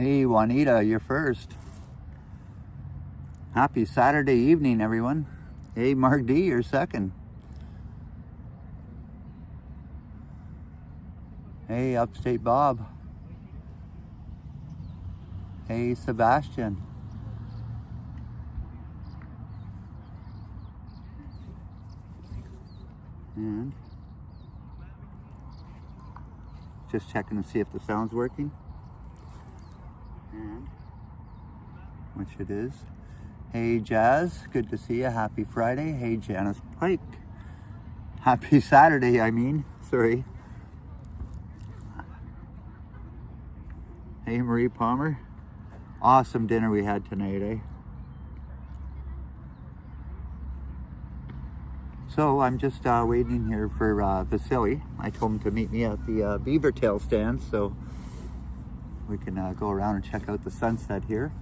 Hey, Juanita, you're first. Happy Saturday evening, everyone. Hey, Mark D, you're second. Hey, Upstate Bob. Hey, Sebastian. And just checking to see if the sound's working. And which it is. Hey, Jazz, good to see you. Happy Friday. Hey, Janice Pike. Happy Saturday, sorry. Hey, Marie Palmer. Awesome dinner we had tonight, eh? So I'm just waiting here for Vasily. I told him to meet me at the beaver tail stand so we can go around and check out the sunset here.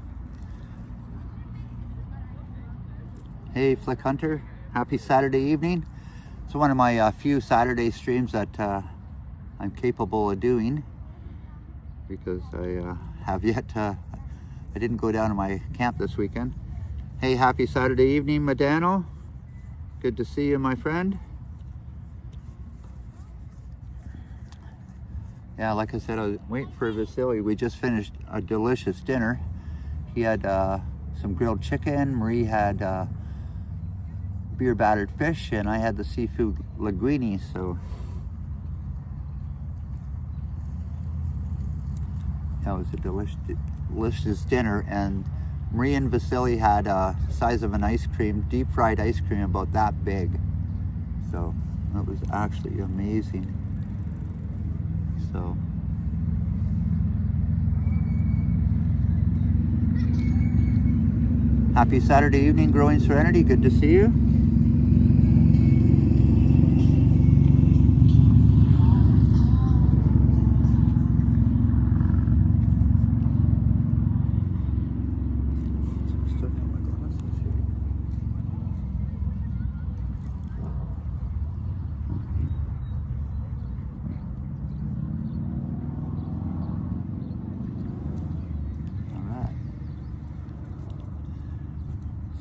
Hey, Flick Hunter. Happy Saturday evening. It's one of my few Saturday streams that I'm capable of doing because I have yet to, I didn't go down to my camp this weekend. Hey, happy Saturday evening, Madano. Good to see you, my friend. Yeah, like I said, I was waiting for Vasily. We just finished a delicious dinner. He had some grilled chicken. Marie had beer battered fish, and I had the seafood linguine. So that was a delicious dinner. And Marie and Vasily had the size of an ice cream, deep fried ice cream about that big. So that was actually amazing. So happy Saturday evening, Growing Serenity. Good to see you.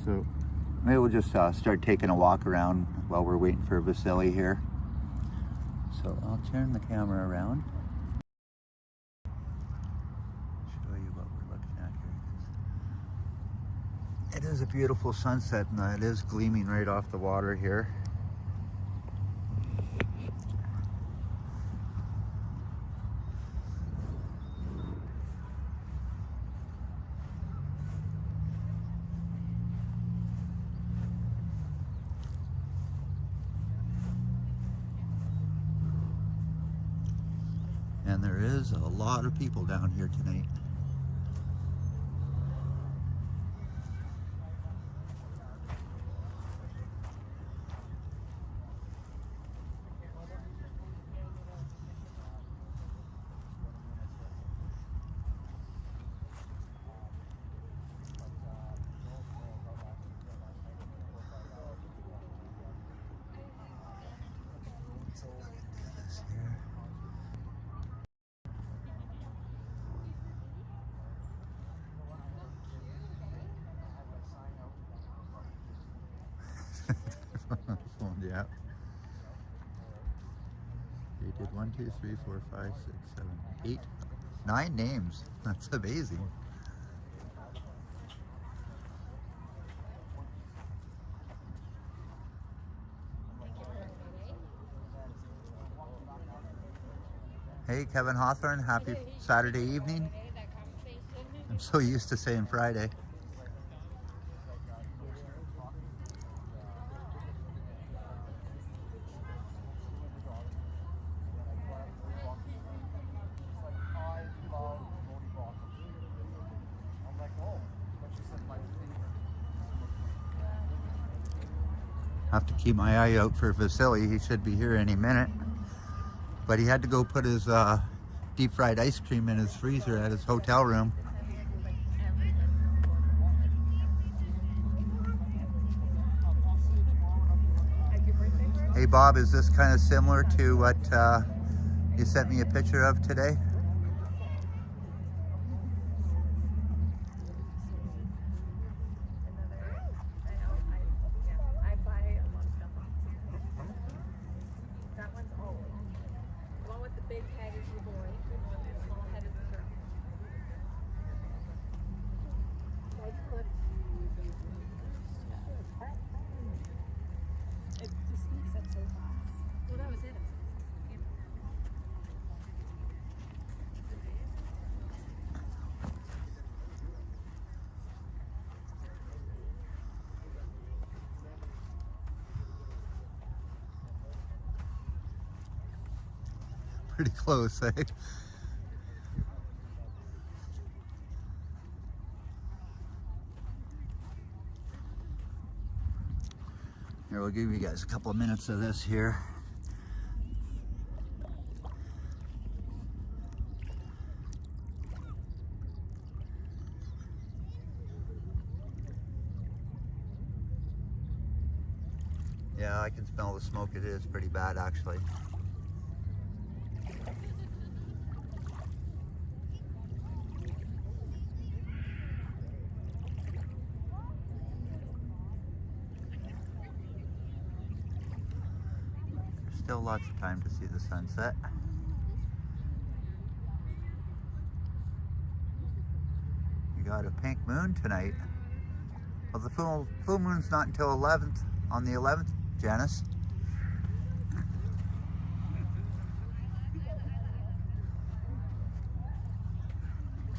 So maybe we'll just start taking a walk around while we're waiting for Vasily here. So I'll turn the camera around. Show you what we're looking at here. It is a beautiful sunset and it is gleaming right off the water here. And there is a lot of people down here tonight. Yeah. They did 1, 2, 3, 4, 5, 6, 7, 8, 9 names. That's amazing. Hey, Kevin Hawthorne, happy Saturday evening. I'm so used to saying Friday. Have to keep my eye out for Vasily. He should be here any minute. But he had to go put his deep fried ice cream in his freezer at his hotel room. Hey Bob, is this kind of similar to what you sent me a picture of today? pretty close, eh? Here, we'll give you guys a couple of minutes of this here. Yeah, I can smell the smoke. It is pretty bad, actually. There's still lots of time to see the sunset. You got a pink moon tonight. Well, the full moon's not until 11th, on the 11th, Janice.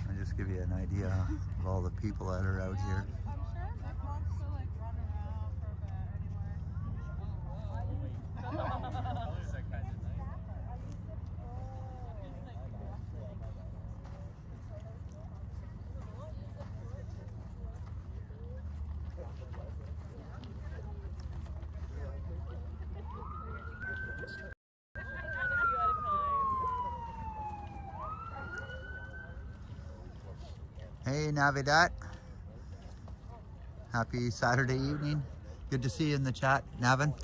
I'll just give you an idea of all the people that are out here. Hey, Navidad. Happy Saturday evening. Good to see you in the chat, Navin.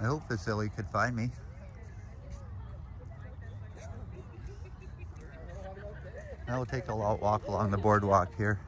I hope Vasily could find me. Now we'll take a walk along the boardwalk here.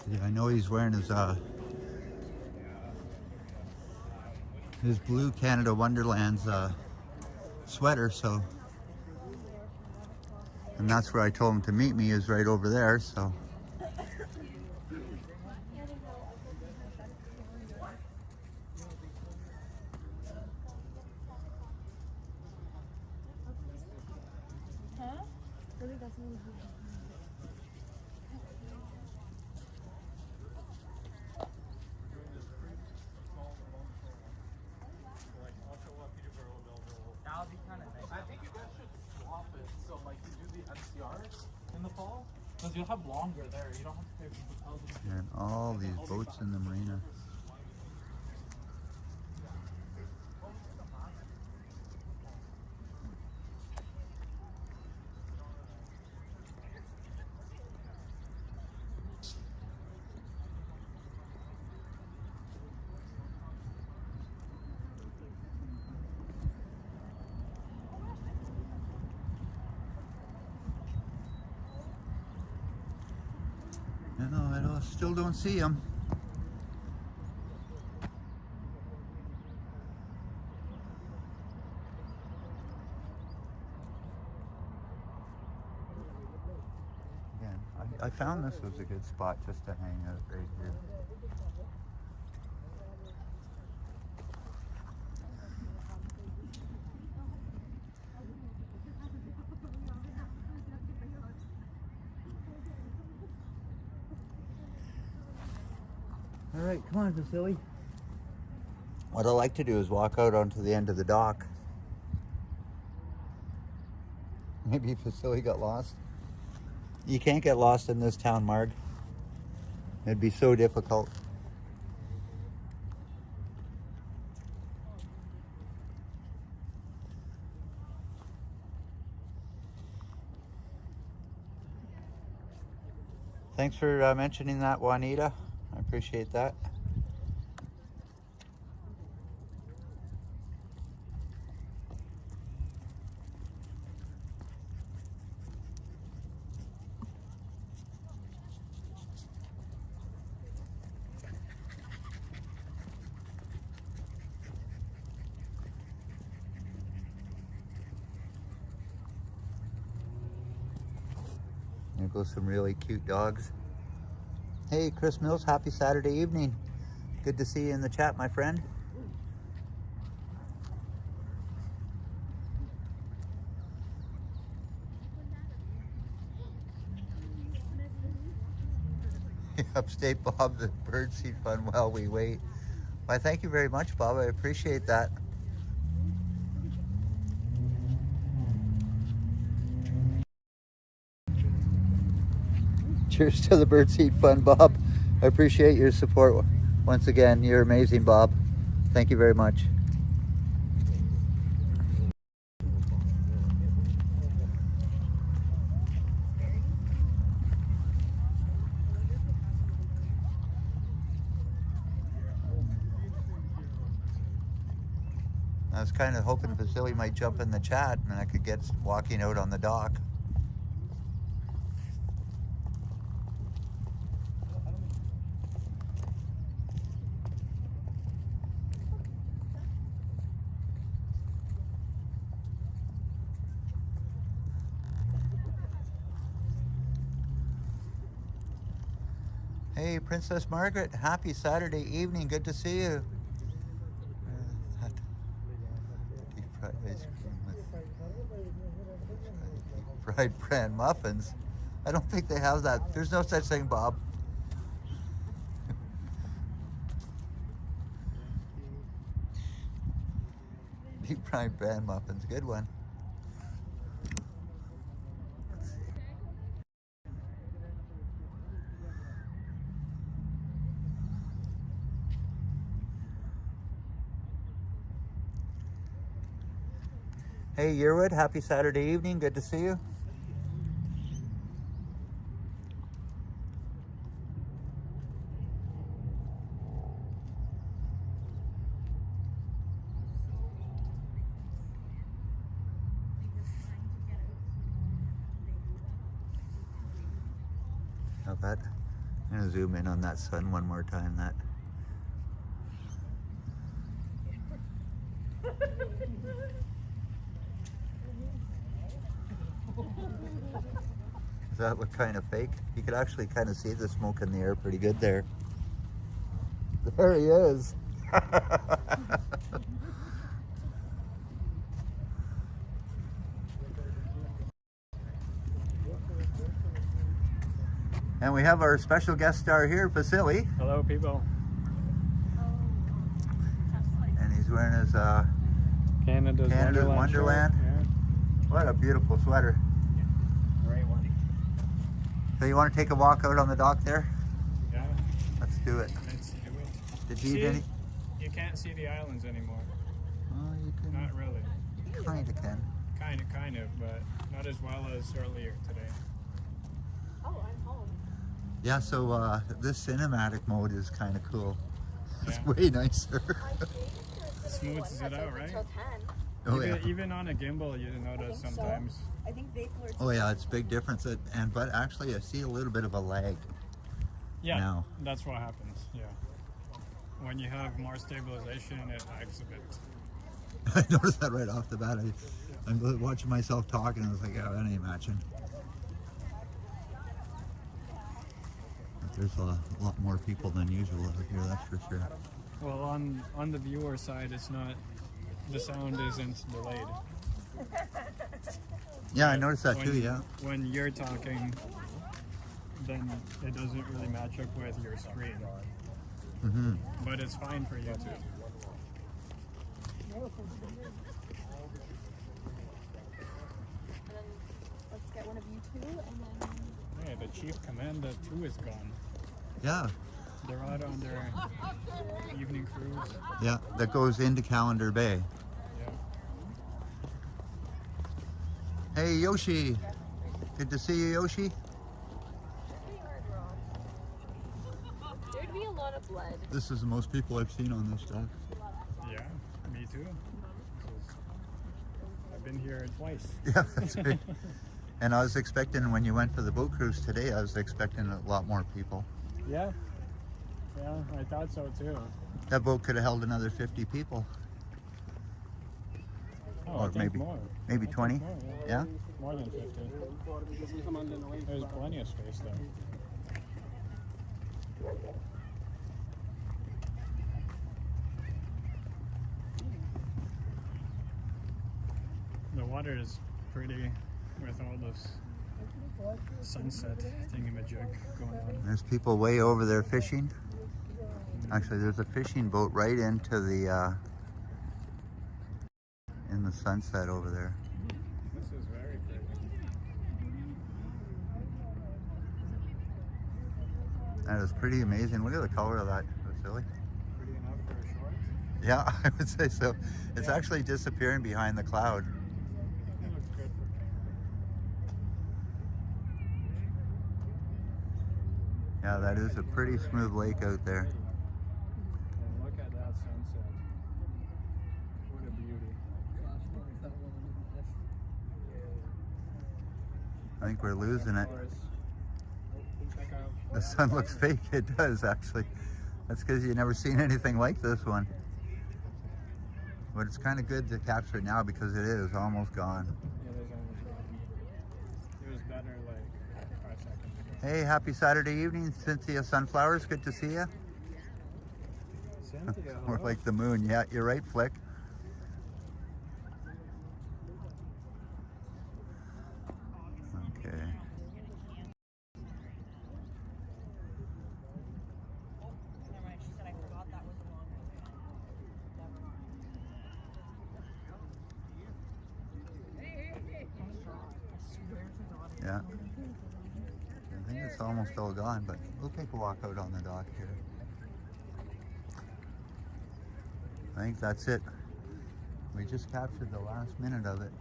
Yeah, I know he's wearing his blue Canada Wonderlands sweater, so, and that's where I told him to meet me, is right over there, so. That would be kind of nice. I think you guys should swap it so like you do the NCR in the fall because you'll have longer there. You don't have to pay for hotels. And all these boats in the marina. I still don't see him. Again, I found this was a good spot just to hang out right here. All right, come on, Vasily. What I like to do is walk out onto the end of the dock. Maybe Vasily got lost. You can't get lost in this town, Marg. It'd be so difficult. Thanks for mentioning that, Juanita. I appreciate that. There goes some really cute dogs. Hey, Chris Mills, happy Saturday evening. Good to see you in the chat, my friend. Upstate Bob, the birdseed fun while we wait. Why, thank you very much, Bob. I appreciate that. Cheers to the birdseed fun, Bob. I appreciate your support once again. You're amazing, Bob. Thank you very much. I was kind of hoping Vasily might jump in the chat and I could get walking out on the dock. Hey, Princess Margaret, happy Saturday evening. Good to see you. Deep fried ice cream with fried bran muffins. I don't think they have that. There's no such thing, Bob. Deep fried bran muffins, good one. Hey, Yearwood, happy Saturday evening. Good to see you. How about? I'm gonna zoom in on that sun one more time. That. Does that look kind of fake? You could actually kind of see the smoke in the air pretty good there. There he is. And we have our special guest star here, Vasily. Hello, people. And he's wearing his Canada's Wonderland. shirt. What a beautiful sweater. Yeah. Great one. So you want to take a walk out on the dock there? Yeah. Let's do it. Let's do it. Did you eat any? You can't see the islands anymore. Oh, you can. Not really. Kind of can. Kind of, but not as well as earlier today. Oh, I'm home. Yeah, so this cinematic mode is kind of cool. It's Yeah. way nicer. Smooths it out, right? Until 10. Oh yeah. Even on a gimbal, you notice think so. sometimes. I think vape alerts. Oh yeah, it's a big difference. But actually, I see a little bit of a lag. Yeah, Now. that's what happens. Yeah. When you have more stabilization, it lags a bit. I noticed that right off the bat. I'm watching myself talk and I was like, yeah, that ain't matching. But there's a lot more people than usual out here, that's for sure. Well, on the viewer side, it's not. The sound isn't delayed. Yeah, I noticed that too, yeah. When you're talking, then it doesn't really match up with your screen. Mm-hmm. But it's fine for YouTube. And then let's get one of you two, and then Hey, the Chief Commander 2 is gone. Yeah, They're out on their evening cruise. yeah, that goes into Calendar Bay. Yeah. Hey, Yoshi. Good to see you, Yoshi. there'd be a lot of blood. This is the most people I've seen on this dock. Yeah, me too. I've been here twice. Yeah, that's great. And I was expecting, when you went for the boat cruise today, I was expecting a lot more people. Yeah. Yeah, I thought so too. That boat could have held another 50 people. Oh, Or I think maybe more. maybe I think 20? more, Yeah? More than 50. There's plenty of space there. The water is pretty with all this sunset thingamajig going on. There's people way over there fishing. Actually, there's a fishing boat right into the in the sunset over there. This is very pretty. That is pretty amazing. Look at the color of that, Vasily. Pretty enough for a short. Yeah, I would say so. It's actually disappearing behind the cloud. It looks good for camping. Yeah, that is a pretty smooth lake out there. And look at that sunset. What a beauty. I think we're losing it. Of course. Check out. The sun looks fake. It does, actually. That's because you've never seen anything like this one. But it's kind of good to capture it now because it is almost gone. It is almost gone. It was better like 5 seconds ago. Hey, happy Saturday evening, Cynthia Sunflowers. Good to see you. Cynthia, We're like the moon. Yeah, you're right, Flick. Okay. Yeah. I think it's almost all gone, but we'll take a walk out on the dock here. I think that's it. We just captured the last minute of it.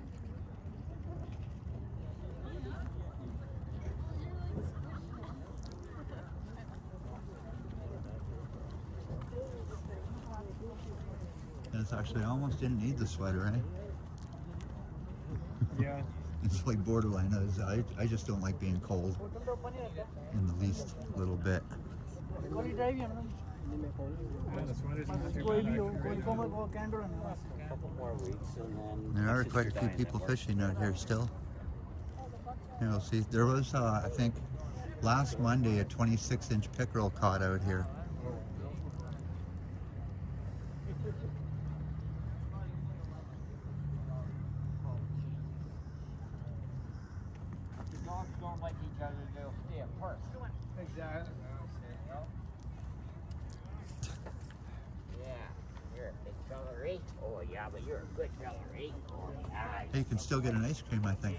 And it's actually almost didn't need the sweater, eh? Yeah. It's like borderline. I just don't like being cold in the least little bit. Yeah, the sweater's not too bad actually. Couple more weeks and then There are quite a few people fishing out here still. You know, see, there was, I think, last Monday a 26-inch pickerel caught out here. the dogs don't like each other, they'll stay apart. Exactly. Yeah, you're a big fella, right? Oh yeah, but you're a good fella, right? Oh yeah. Hey, you can still get an ice cream, I think.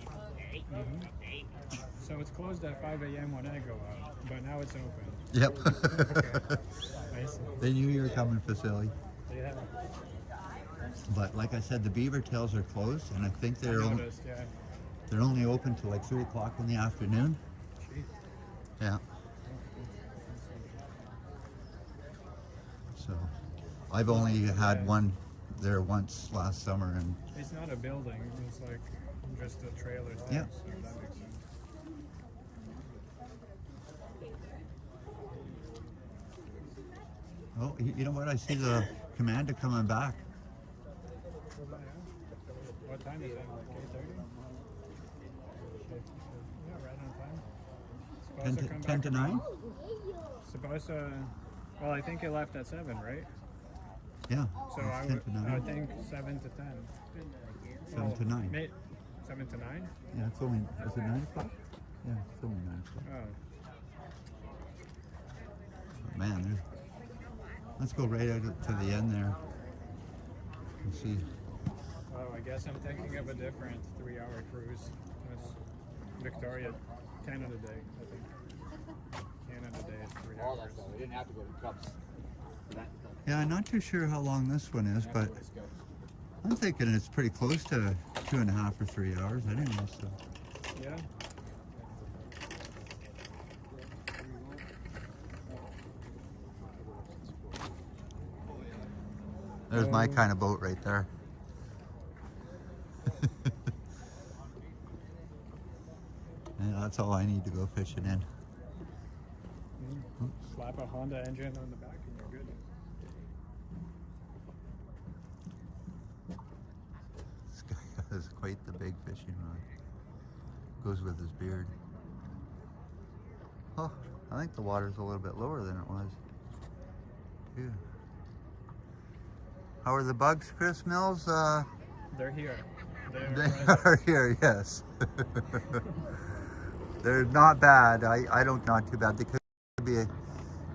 So it's closed at 5 a.m. when I go out, but now it's open. Yep. I see. They knew you were coming, Vasily. Yeah. But like I said, the beaver tails are closed, and I think I they're noticed, yeah. they're only open till like 3 o'clock in the afternoon. Jeez. Yeah. So, I've only had one there once last summer, and It's not a building, it's like just a trailer thing, Yeah. so that makes sense. oh, you know what? I see the commander coming back. What time is it? Like 8:30? Yeah, right on time. Supposed 10 to, come 10 back to around- 9? Supposed to, well, I think it left at 7, right? Yeah. So it's I 10 would, to I 9. think 7 to 10. 7 to 9. 7 to 9? Yeah, it's only, is it 9 o'clock? Yeah, it's only 9 o'clock. Oh, Man, there's, let's go right out to the end there and see. well, I guess I'm thinking of a different 3-hour cruise. That's Victoria, Canada Day, I think. Canada Day is 3 All hours. that stuff. We didn't have to go to Cubs. For that. Yeah, I'm not too sure how long this one is, but Let's go. I'm thinking it's pretty close to 2.5 or 3 hours. I didn't know so. Yeah? There's my kind of boat right there. Yeah, that's all I need to go fishing in. Slap a Honda engine on the back and you're good. This guy Goes with his beard. Oh, I think the water's a little bit lower than it was. Phew. How are the bugs, Chris Mills? They're here. They are here, yes. They're not bad. I don't not too bad. They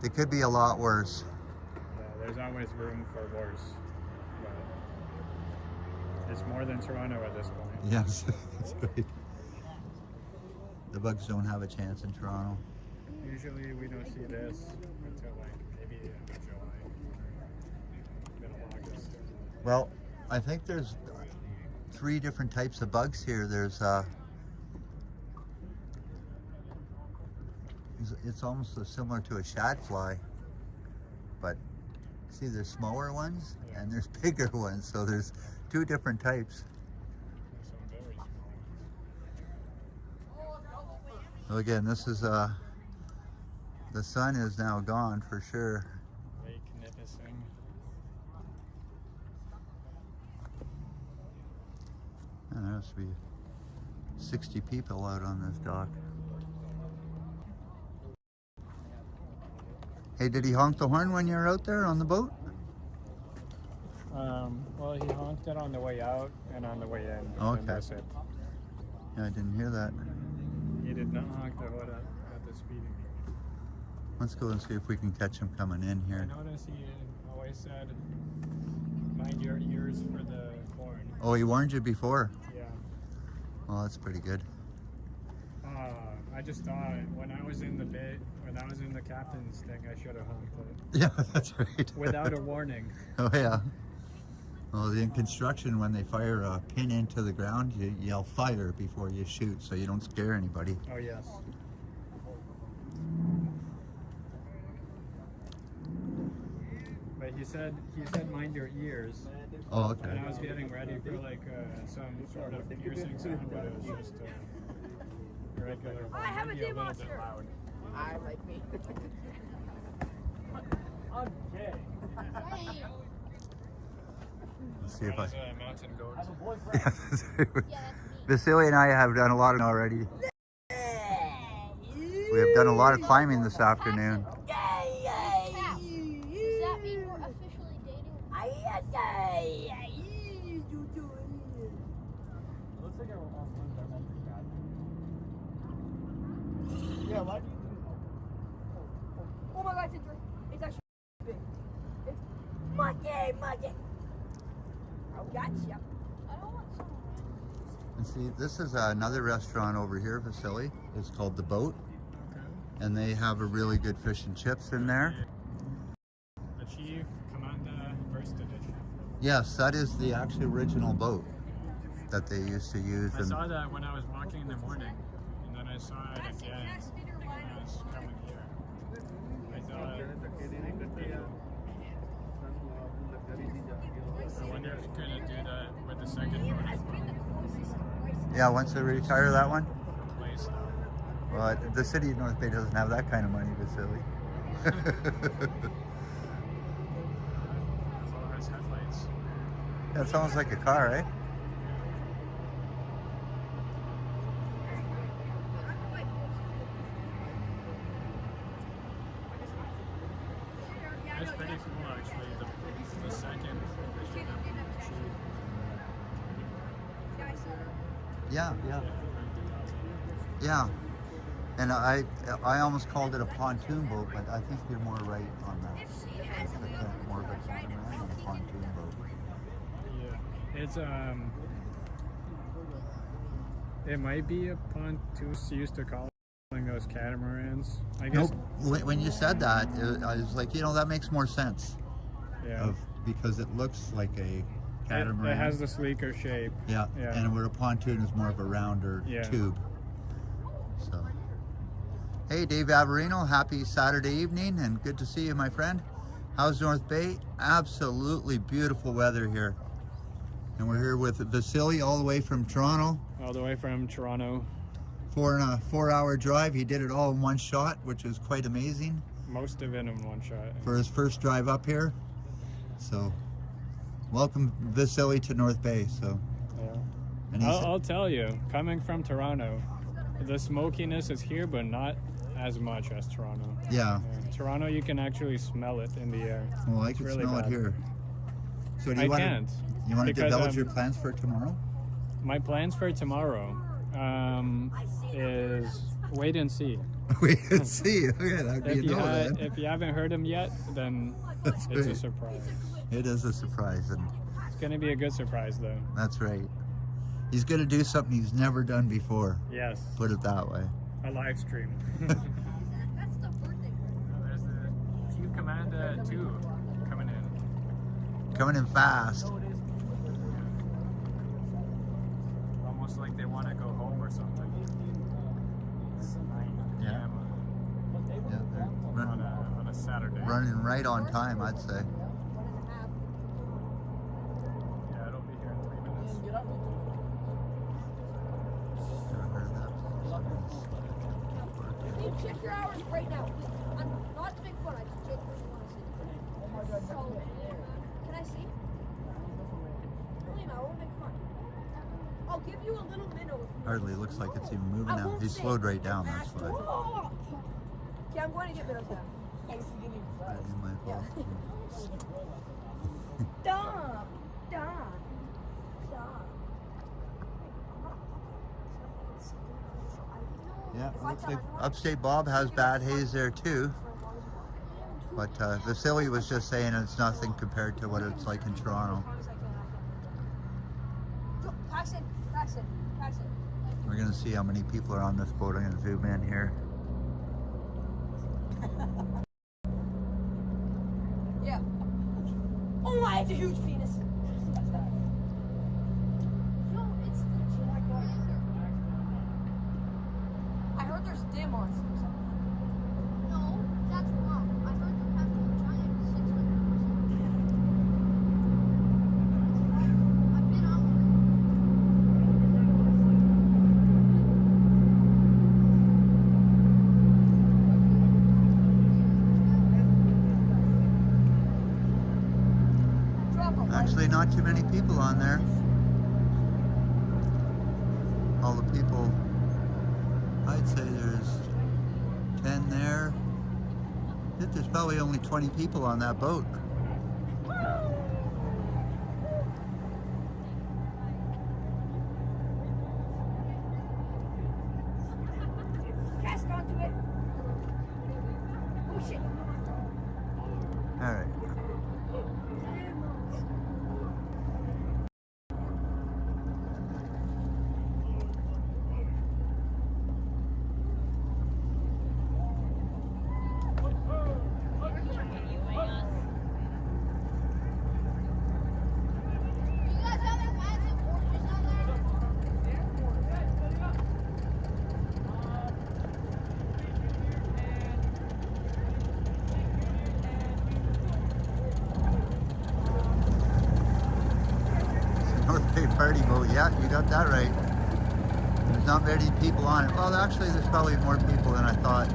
could be a lot worse. Yeah, there's always room for worse. But it's more than Toronto at this point. Yes, that's right. The bugs don't have a chance in Toronto. Usually we don't see this until like maybe July or middle of August. Well, I think there's 3 different types of bugs here. There's it's almost similar to a shadfly, but see, there's smaller ones and there's bigger ones. So there's 2 different types. There's some very small ones. So again, this is the sun is now gone for sure. Lake Nipissing. And there must be 60 people out on this dock. Hey, did he honk the horn when you were out there on the boat? Well, he honked it on the way out and on the way in. Okay. And that's it. Yeah, I didn't hear that. He did not honk the horn at the speeding. Let's go and see if we can catch him coming in I here. noticed he always said, mind your ears for the horn. Oh, he warned you before? Yeah. Well, that's pretty good. I just thought when I was in the bit, when I was in the captain's thing, I should have honked it. Yeah, that's right. Without a warning. Oh, yeah. Well, in construction, when they fire a pin into the ground, you yell fire before you shoot so you don't scare anybody. Oh, yes. But he said mind your ears. Oh, okay. And I was getting ready for like some sort of piercing sound, but it was just a regular. I have a maybe little bit monster. loud. I like me. Okay. Let's see if I... Mountain goat. Yeah, that's right. Vasily and I have done a lot of already. We have done a lot of climbing this afternoon. Does that mean we're officially dating? Looks like a yeah, why do you Oh my god, it's actually big. It's monkey. Oh, gotcha. I don't want some. And see, this is another restaurant over here, Vasily. It's called The Boat. And they have a really good fish and chips in there. The Chief Commander First Edition. Yes, that is the actual original boat that they used to use. I saw that when I was walking in the morning, and then I saw it again when I was coming here. I thought, I wonder if you're gonna do that with the second boat. Yeah, once they retire that one. Place though. Well, the city of North Bay doesn't have that kind of money, Vasily. As long as headlights. Yeah, it sounds like a car, right? That's pretty cool actually. The second edition of the Chief. Yeah. Yeah. And I almost called it a pontoon boat, but I think you're more right on that. It's more of a catamaran than a pontoon boat. Yeah, it's it might be a pontoon. Used to calling those catamarans. I guess. Nope. When you said that, I was like, that makes more sense. Yeah. Because it looks like a catamaran. It has the sleeker shape. Yeah. Yeah. And where a pontoon is more of a rounder tube. So. Hey, Dave Averino, happy Saturday evening and good to see you, my friend. How's North Bay? Absolutely beautiful weather here. And we're here with Vasily all the way from Toronto. All the way from Toronto. For a 4-hour drive. He did it all in one shot, which is quite amazing. Most of it in one shot. For his first drive up here. So, welcome Vasily to North Bay. So, Yeah. and I'll tell you, coming from Toronto, the smokiness is here, but not as much as Toronto. Yeah. Toronto, you can actually smell it in the air. Well, I It's can really smell it bad. here. So do I you want can't. to? You want to because, divulge your plans for tomorrow? My plans for tomorrow is wait and see. Wait and see. Okay, that'd be then. If you haven't heard them yet, then That's it's a right. surprise. It is a surprise, and It's gonna be a good surprise, though. that's right. He's gonna do something he's never done before. Yes, Put it that way. a live stream. That's the birthday. There's the Chief Commander 2 coming in. Coming in fast. Almost like they want to go home or something. It's 9 Yeah. p.m. Yeah, they're on a Saturday. running right on time, I'd say. Yeah, it'll be here in 3 minutes. Hey, check your hours right now. I'm not to make fun. I just genuinely want to see. So, can I see? Really, no, I won't make fun. I'll give you a little minnow. If you Hardly looks like it's even moving I now. won't He say slowed it. right down, that's why. Okay, I'm going to get minnows now. Thanks for giving me That'd be my fault. Stop! Stop! Stop! Yeah, it looks like Upstate Bob has bad haze there too. But Vasily was just saying it's nothing compared to what it's like in Toronto. Paxton, Paxton, Paxton. We're gonna see how many people are on this boat. I'm gonna zoom in here. Yeah. Oh my, it's a huge penis. Yo, it's the I heard there's dim on some. No, that's wrong. I heard you have a giant 600%. I've been on Drop a Actually, not too many people on there. All the people, I'd say there's 10 there. I think there's probably only 20 people on that boat. cast onto it. Oh shit. All right. You guys haven't had some oranges on there? North Bay Party boat. Yeah, you got that right. There's not many people on it. Well, actually, there's probably more people than I thought.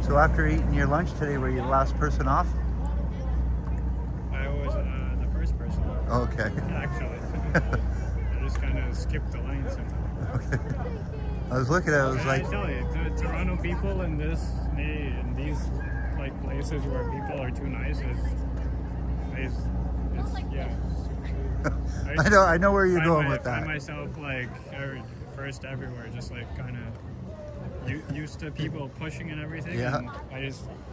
So after eating your lunch today, were you the last person off? I was the first person, Okay. actually. I just kind of skipped the line somehow. Okay. I was looking at it, I was And like, I tell you, the Toronto people in these like places where people are too nice it's yeah. I know where you're going with I find that. myself like first everywhere, just like kind of used to people pushing and everything. Yeah. And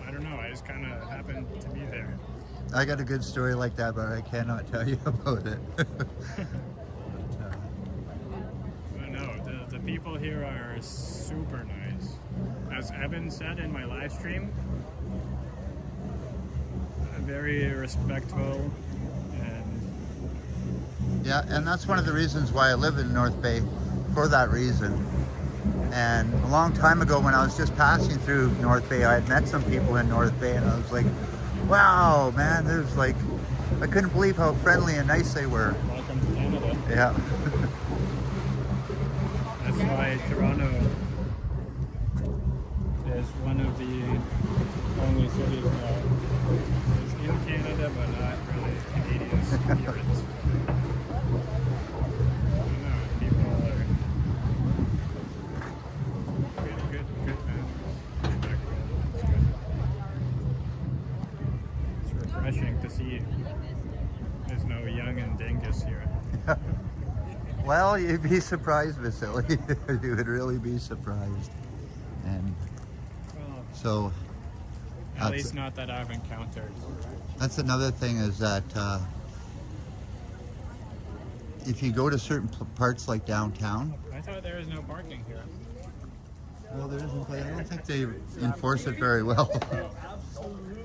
I don't know, I just kind of happened to be there. I got a good story like that, but I cannot tell you about it. I know the people here are super nice. as Evan said in my live stream, very respectful and Yeah, and that's one of the reasons why I live in North Bay, for that reason. And a long time ago when I was just passing through North Bay, I had met some people in North Bay and I was like, wow, man, there's like, I couldn't believe how friendly and nice they were. welcome to Canada. Yeah. That's why Toronto is one of the only cities that is in Canada but not really Canadian spirits. People are good man. Respectful. It's good. It's refreshing to see there's no young and dingus here. Well, you'd be surprised, Vasily. You would really be surprised. And Well, so at that's- least not that I've encountered. that's another thing is that if you go to certain parts like downtown, I thought there was no parking here. well, there isn't, but I don't think they enforce it very well.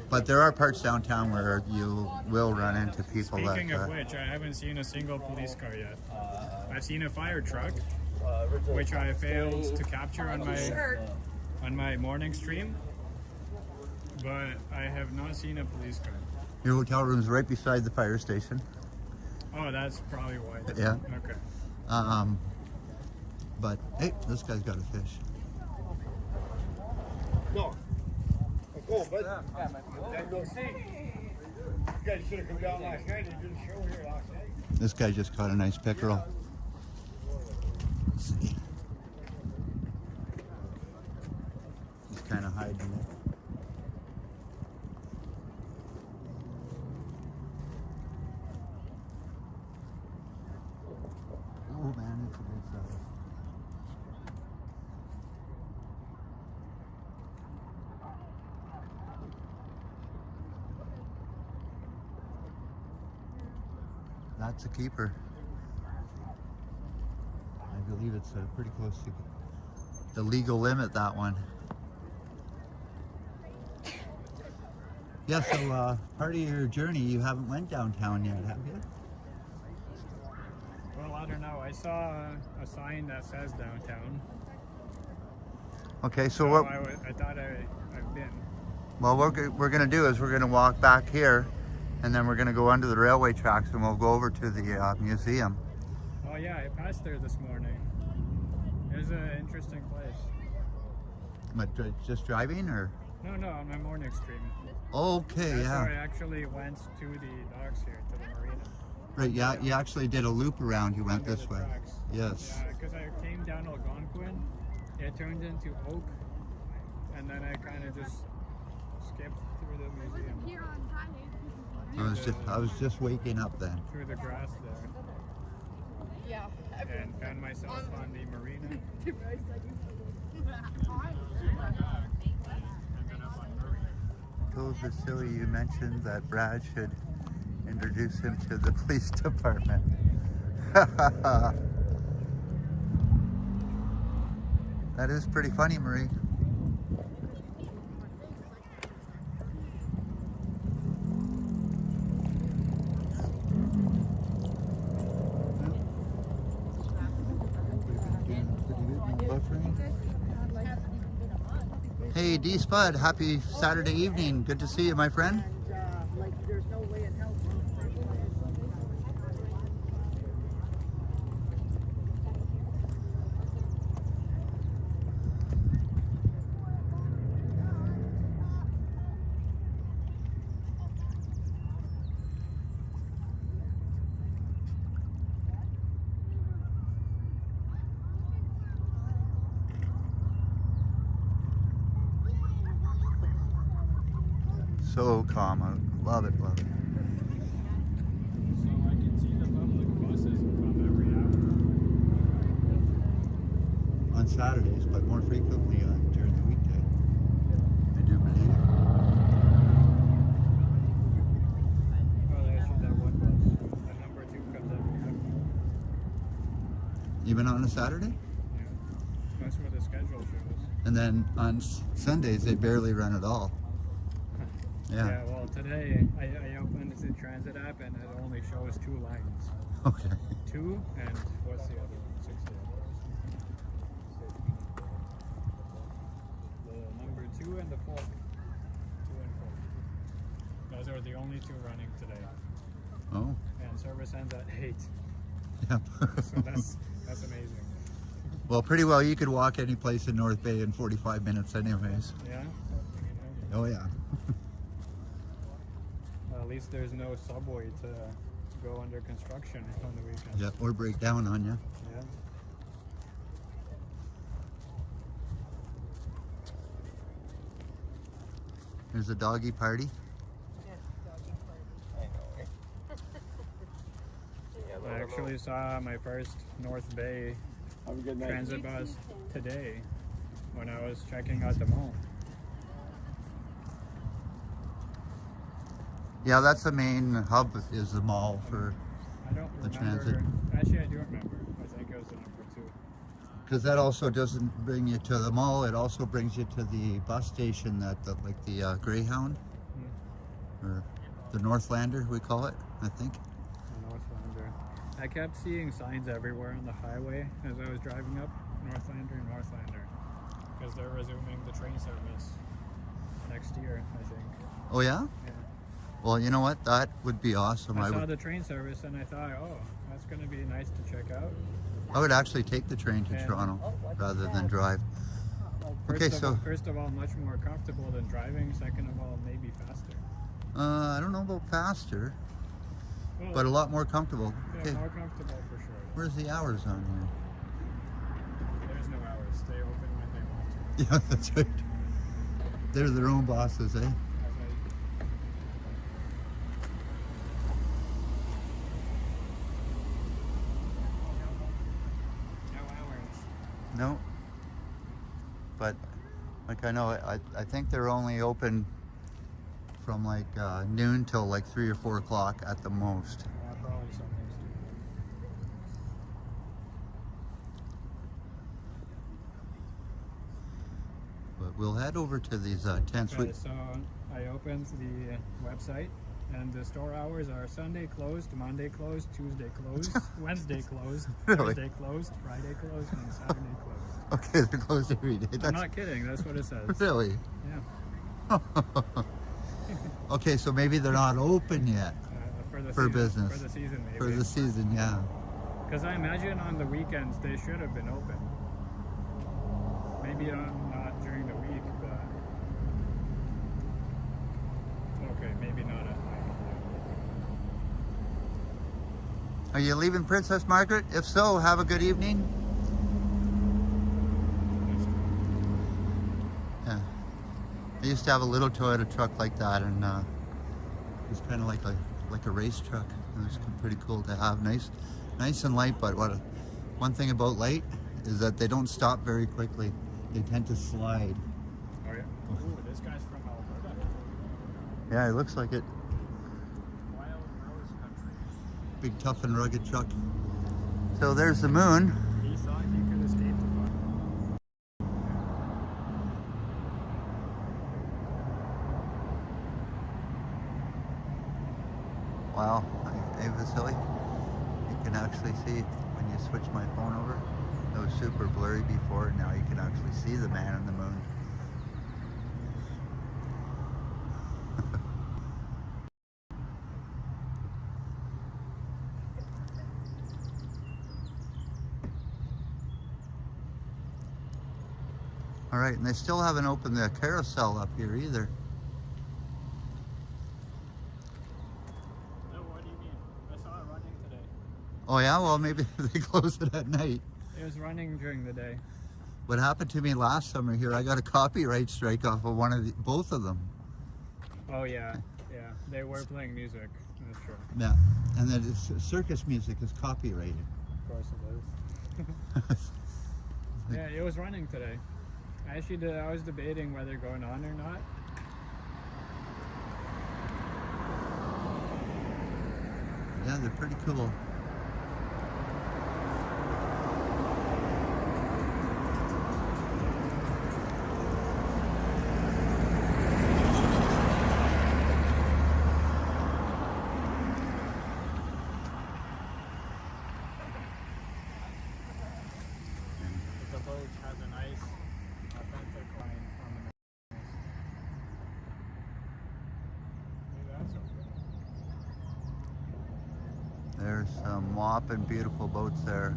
But there are parts downtown where you will run into people Speaking that. of which, I haven't seen a single police car yet. I've seen a fire truck, which I failed to capture on my morning stream, but I have not seen a police car. Your hotel room's right beside the fire station. Oh, that's probably why. Yeah. Okay. But hey, this guy's got a fish. No. Go, bud. Then go see. You guys should have come down last night. They did a show here last night. This guy just caught a nice pickerel. Let's see. He's kind of hiding it. Oh man, it's a good size. That's a keeper. I believe it's pretty close to the legal limit, that one. Yeah, so part of your journey, you haven't went downtown yet, have you? Well, I don't know. I saw a sign that says downtown. Okay, so So what? I thought I've been. Well, what we're going to do is we're going to walk back here, and then we're going to go under the railway tracks, and we'll go over to the museum. Oh yeah, I passed there this morning. It was an interesting place. But just driving, or? No, on my morning stream. Okay, That's yeah. where I actually went to the docks here, to the marina. Right, yeah, you actually did a loop around. You went Under this the way. tracks. Yes. Yeah, because I came down Algonquin, it turned into Oak, and then I kind of just skipped through the museum, Here on Friday. I was just waking up then. through the grass there, Yeah. and found myself on the marina. And then up on Murray. Told Vasily you mentioned that Brad should introduce him to the police department. That is pretty funny, Marie. Hey, D Spud, happy Saturday evening. Good to see you, my friend. So calm. I love it, love it. So I can see the public buses come every hour. On Saturdays, but more frequently during the weekday. I do believe. Well, there's that one bus. That number 2 comes every hour. Even on a Saturday? Yeah. That's what the schedule shows. And then on Sundays, they barely run at all. Yeah. Well, today I opened the transit app and it only shows 2 lines. Okay. 2 and what's the other one? 60. The number 2 and the 4. 2 and 4. Those are the only 2 running today. Oh. And service ends at 8. Yeah. So that's amazing. Well, pretty well you could walk any place in North Bay in 45 minutes anyways. Yeah? Oh yeah. Well, at least there's no subway to go under construction on the weekends. Yeah, or break down on you. Yeah. There's a doggy party. I actually saw my first North Bay Have a good night. transit bus today when I was checking out the mall. Yeah, that's the main hub is the mall for, I don't The remember. transit. Actually, I do remember. I think it was the number 2. because that also doesn't bring you to the mall. It also brings you to the bus station that like the Greyhound or the Northlander we call it, I think. The Northlander. I kept seeing signs everywhere on the highway as I was driving up. Northlander, Northlander. Because they're resuming the train service next year, I think. Oh yeah? Yeah. Well, you know what? That would be awesome. I saw would, the train service and I thought, oh, that's going to be nice to check out. I would actually take the train to Yeah. Toronto rather than drive. Okay, so First of all, much more comfortable than driving. Second of all, maybe faster. I don't know about faster, Well, but a lot more comfortable. yeah, Okay, more comfortable for sure. where's the hours on here? There's no hours. They open when they want to. Yeah, that's right. They're their own bosses, eh? As I- No hours. No. But like I know, I think they're only open from like noon till like 3 or 4 o'clock at the most. Probably something stupid. But we'll head over to these tents. Okay, so I opened the website and the store hours are Sunday closed, Monday closed, Tuesday closed, Wednesday closed, Really? Thursday closed, Friday closed, and Saturday closed. Okay, they're closed every day. I'm That's not kidding, that's what it says. really. Yeah. Okay, so maybe they're not open yet For the For season, business. For the season, maybe. for the season. Yeah. Because I imagine on the weekends they should have been open. Maybe not during the week, but okay, maybe not at night. Are you leaving Princess Margaret? If so, have a good evening. Yeah. I used to have a little Toyota truck like that, and it was kind of like a race truck. It was pretty cool to have. Nice and light. But one thing about light is that they don't stop very quickly. They tend to slide. Oh yeah. Ooh, this guy's from Alberta. Yeah, it looks like it. Wild Rose Country. Big, tough, and rugged truck. So there's the moon. He thought he could escape the fire. Wow. Hey, Vasily, you can actually see when you switch my phone over. It was super blurry before. Now you can actually see the man on the moon. All right, and they still haven't opened the carousel up here either. No, what do you mean? I saw it running today. Oh yeah, well maybe they close it at night. It was running during the day. What happened to me last summer here, I got a copyright strike off of both of them. Oh yeah, yeah. They were playing music. That's true. Yeah, and then circus music is copyrighted. Of course it is. Yeah, it was running today. I was debating whether going on or not. Yeah, they're pretty cool. boat has a nice, authentic line on the mast. Maybe that's okay. There's some whopping beautiful boats there.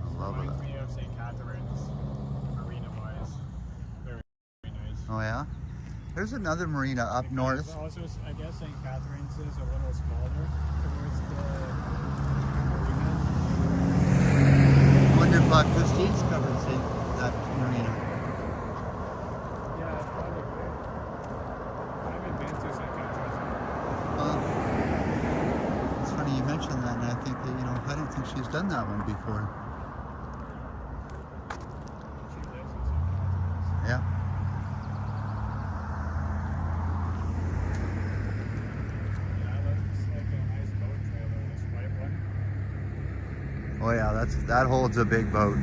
I love Reminds it. me of St. Catharines, marina-wise. Very, very nice. Oh yeah? There's another marina up north. Also, I guess St. Catharines is a little smaller towards the marinas. I wonder if Christine's covered that marina. Yeah, probably. I haven't been to St. Catharines. Well, it's funny you mentioned that, and I think that, I don't think she's done that one before. She lives in St. Catharines. Yeah. Oh yeah, that holds a big boat.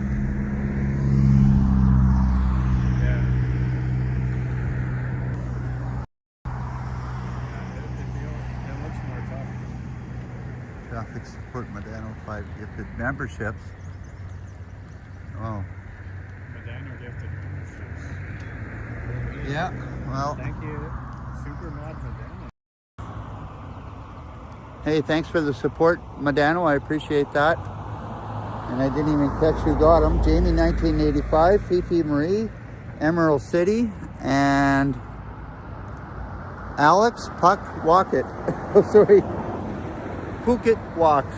Yeah. It looks more tough. Traffic support Medano 5 gifted memberships. Oh. Medano gifted memberships. Yeah, well. Thank you, Supermod Medano. Hey, thanks for the support, Medano. I appreciate that. And I didn't even catch who got them. Jamie 1985, Fifi Marie, Emerald City, and Alex Puck Walkett. Oh, sorry. Phuket Walks.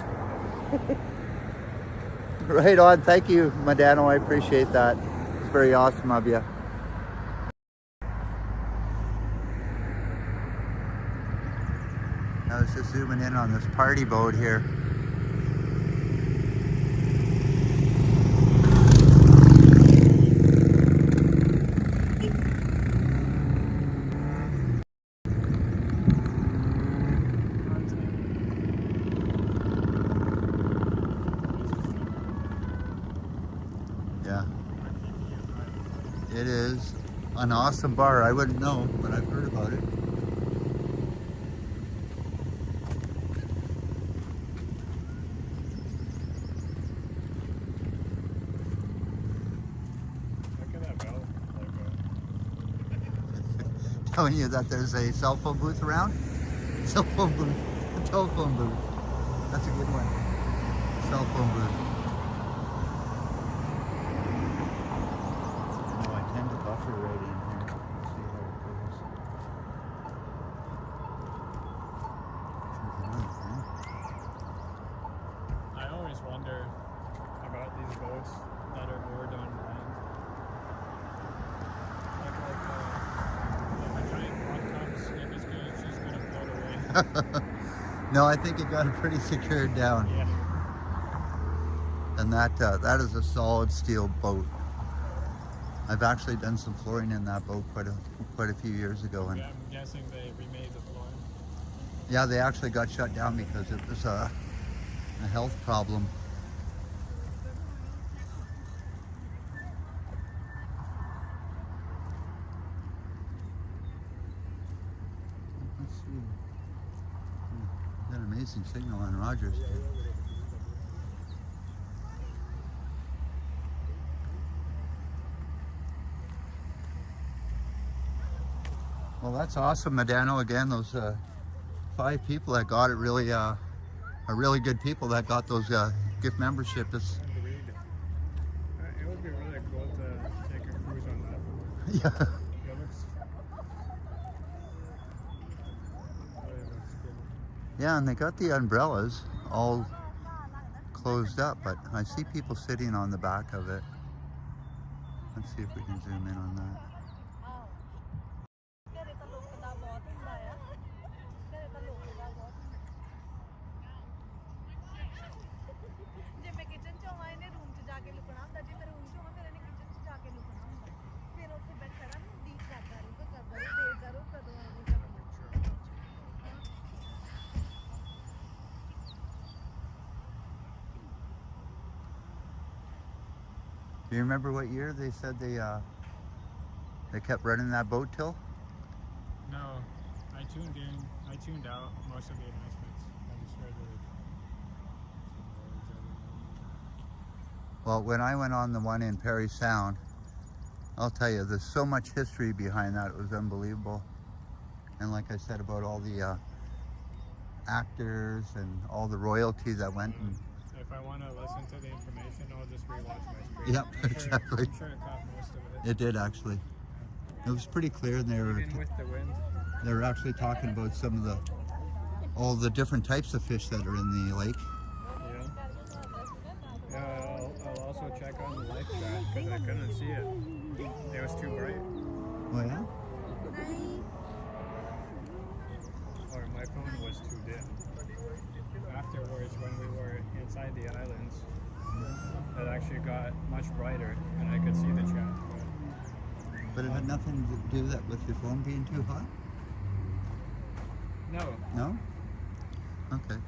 Right on. Thank you, Medano. I appreciate that. It's very awesome of you. I was just zooming in on this party boat here. Yeah. It is an awesome bar. I wouldn't know, but I've heard about it. Telling you that there's a cell phone booth around. Cell phone booth. A telephone booth. That's a good one. Cell phone booth. I tend to buffer right in here. Let's see how it goes. Here's another thing. I always wonder about these boats that are moored on land. If a giant rock comes, if it's just gonna float away. No, I think it got it pretty secured down. Yeah. And that is a solid steel boat. I've actually done some flooring in that boat quite a few years ago, and Yeah, I'm guessing they remade the floor. yeah, they actually got shut down because it was a health problem. Let's see. Got an amazing signal on Rogers here. Well, that's awesome, Medano. Again, those 5 people that got it really are really good people that got those gift memberships. Agreed. It would be really cool to take a cruise on that. Yeah. It looks good. Yeah, and they got the umbrellas all closed up, but I see people sitting on the back of it. Let's see if we can zoom in on that. Do you remember what year they said they kept running that boat till? No, I tuned in. I tuned out most of the announcements. I just heard some words Well, when I went on the one in Perry Sound, I'll tell you, there's so much history behind that. It was unbelievable. And like I said about all the actors and all the royalty that went. And If I want to listen to the information, I'll just rewatch my screen. Yep, exactly. I'm sure it caught most of it. It did actually. It was pretty clear, and Even with the wind. they were actually talking about some of all the different types of fish that are in the lake. Yeah. Yeah, I'll also check on the live chat because I couldn't see it. It was too bright. Oh yeah? Or my phone was too dim. Afterwards, when we were inside the islands, it actually got much brighter and I could see the chat. But it had nothing to do that with your phone being too hot? No, No? Okay.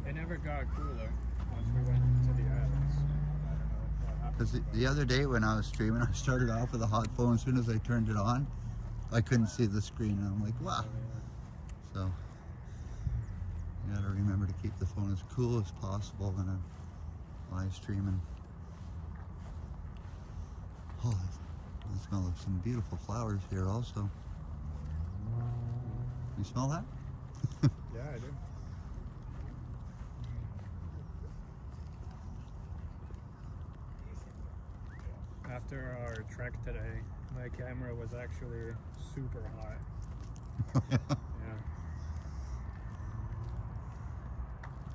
it never got cooler once we went to the islands. I don't know what happened. Because the other day when I was streaming, I started off with a hot phone. As soon as I turned it on, I couldn't see the screen, and I'm like, wow. So you gotta remember to keep the phone as cool as possible when I'm live streaming. Oh, I smell of some beautiful flowers here also. You smell that? Yeah, I do. After our trek today, my camera was actually super hot. Yeah.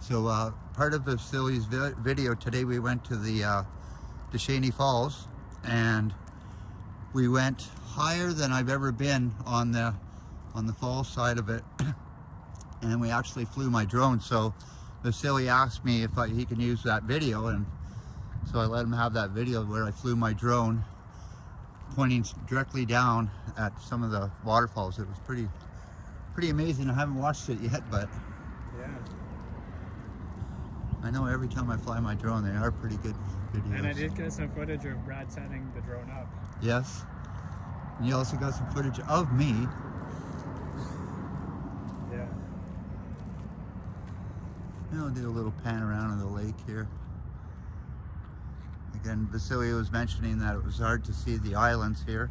So part of Vasily's video today, we went to the Descheny Falls, and we went higher than I've ever been on the falls side of it, and we actually flew my drone. So Vasily asked me if he can use that video, and so I let him have that video where I flew my drone pointing directly down at some of the waterfalls. It was pretty amazing. I haven't watched it yet, but Yeah. I know every time I fly my drone, they are pretty good videos. And I did get some footage of Brad setting the drone up. Yes. And you also got some footage of me. Yeah. I'll do a little pan around of the lake here. Again, Vasily was mentioning that it was hard to see the islands here.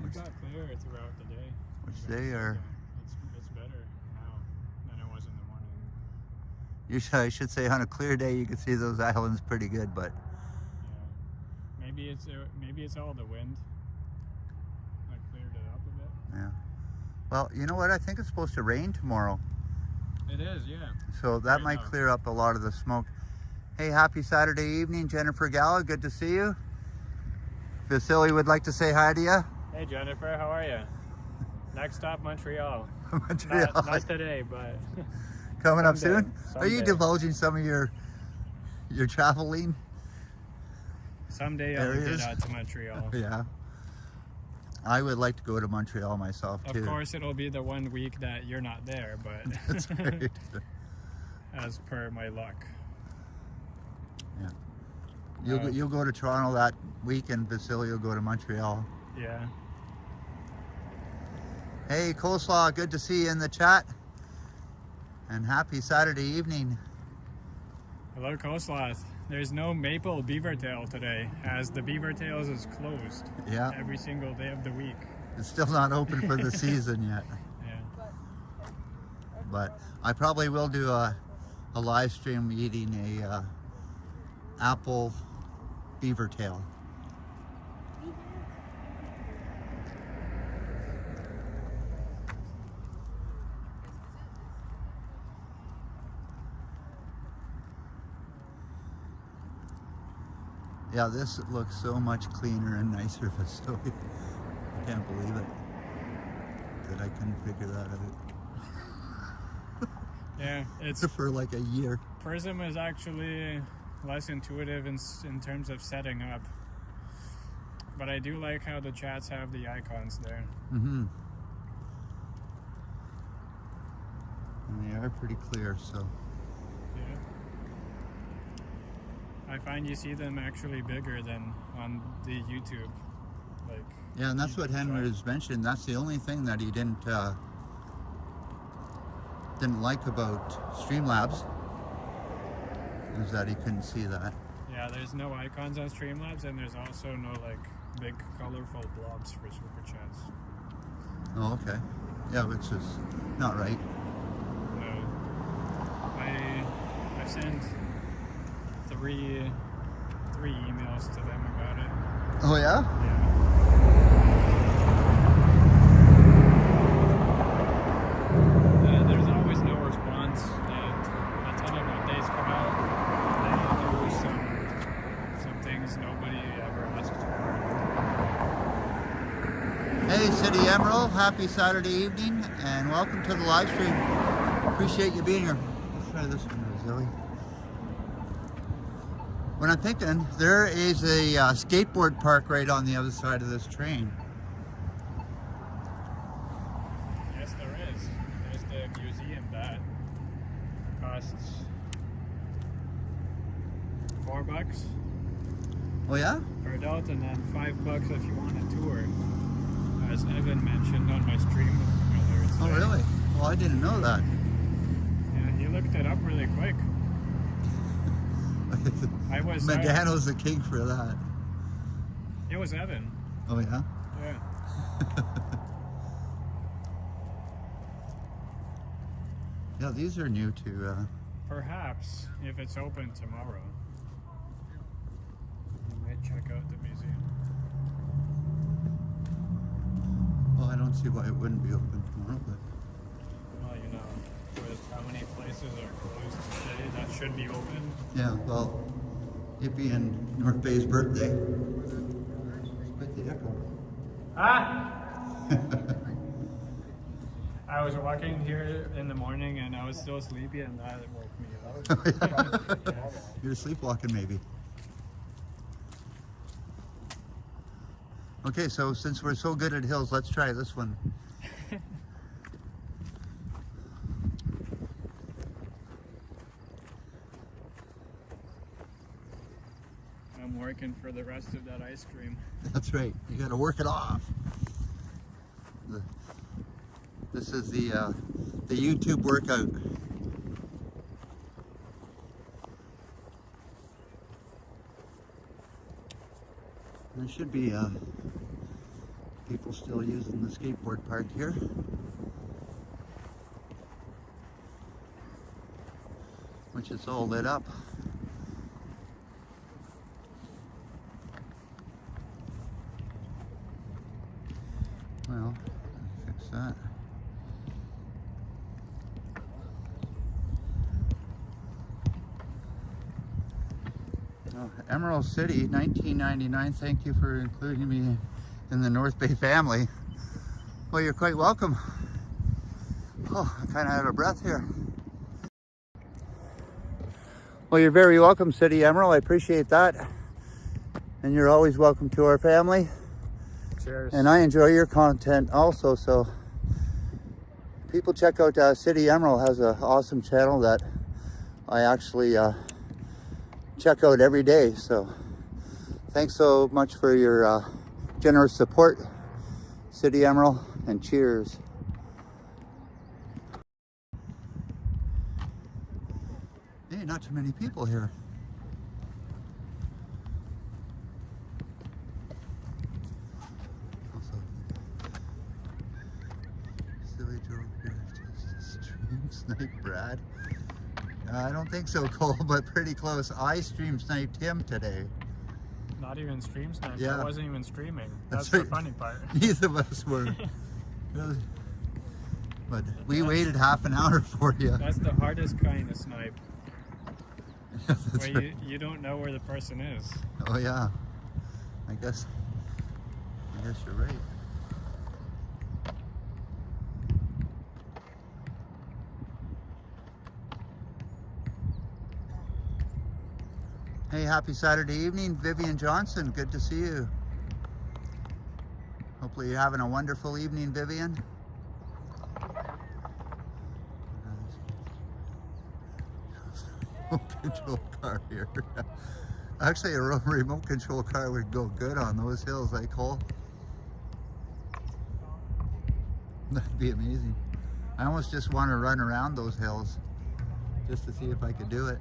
It got clearer throughout the day. Which they are. It's better now than it was in the morning. I should say on a clear day you can see those islands pretty good, but Yeah. Maybe it's all the wind that cleared it up a bit. yeah. Well, you know what? I think it's supposed to rain tomorrow. It is, yeah. So that Right might now. clear up a lot of the smoke. Hey, happy Saturday evening, Jennifer Gala. Good to see you. Vasily would like to say hi to you. Hey Jennifer, how are you? Next stop, Montreal. Montreal. Not today, but Coming up someday, soon? Are you someday. divulging some of your traveling? someday I'll Areas? get out to Montreal. Yeah. I would like to go to Montreal myself too. Of course, it'll be the 1 week that you're not there, but That's right. as per my luck. Yeah. You'll go to Toronto that week, and Vasily will go to Montreal. Yeah. Hey, Coleslaw, good to see you in the chat. And happy Saturday evening. Hello, Coleslaw. There's no maple beaver tail today, as the beaver tails is closed Yeah, every single day of the week. it's still not open for the season yet. Yeah. But I probably will do a live stream eating a apple beaver tail. Yeah, this looks so much cleaner and nicer facility. I can't believe it that I couldn't figure that out. Yeah, it's For like a year. Prism is actually less intuitive in terms of setting up. But I do like how the chats have the icons there. Mm-hmm. And they are pretty clear, so. Yeah. I find you see them actually bigger than on the YouTube. Like Yeah, and that's what Henry was mentioning. That's the only thing that he didn't like about Streamlabs Is that he couldn't see that? Yeah, there's no icons on Streamlabs, and there's also no like big colorful blobs for super chats. Oh, okay. Yeah, which is not right. No. I sent three emails to them about it. Oh yeah? Yeah. There's always no response, and a ton of updates come out. They do some things nobody ever asked for. Hey, City Emerald, happy Saturday evening, and welcome to the live stream. Appreciate you being here. Let's try this one, Zoe. When I'm thinking, there is a skateboard park right on the other side of this train. Yes, there is. There's the museum that costs $4 Oh yeah? per adult, and then $5 if you want a tour, as Evan mentioned on my stream earlier today. Oh really? Well, I didn't know that. Yeah, he looked it up really quick. Medano's the king for that. It was Evan. Oh yeah? Yeah. Yeah, these are new to... Perhaps if it's open tomorrow, I might check out the museum. Well, I don't see why it wouldn't be open tomorrow, but... Well, you know, with how many places are closed today, that should be open. Yeah, well, it being North Bay's birthday. It's quite the echo. I was walking here in the morning and I was still sleepy, and that woke me up. You're sleepwalking maybe. Okay, so since we're so good at hills, let's try this one. I'm working for the rest of that ice cream. That's right. You got to work it off. This is the YouTube workout. There should be people still using the skateboard park here. Which is all lit up. Well, fix that. Oh, Emerald City, 1999. Thank you for including me in the North Bay family. Well, you're quite welcome. Oh, I'm kind of out of breath here. Well, you're very welcome, City Emerald. I appreciate that. And you're always welcome to our family. Cheers. And I enjoy your content also, so people check out City Emerald. Has an awesome channel that I actually check out every day. So thanks so much for your generous support, City Emerald, and cheers. Hey, not too many people here. Silly drove here just to stream snipe Brad. I don't think so, Cole, but pretty close. I stream sniped him today. Not even stream sniped. Yeah. I wasn't even streaming. That's That's right. the funny part. Neither of us were. Really. But we waited half an hour for you. That's the hardest kind of snipe. That's Where right. you don't know where the person is. Oh yeah. I guess you're right. Hey, happy Saturday evening, Vivian Johnson. Good to see you. Hopefully you're having a wonderful evening, Vivian. Remote control car here. Actually, a remote control car would go good on those hills, like Cole. That'd be amazing. I almost just want to run around those hills just to see if I could do it.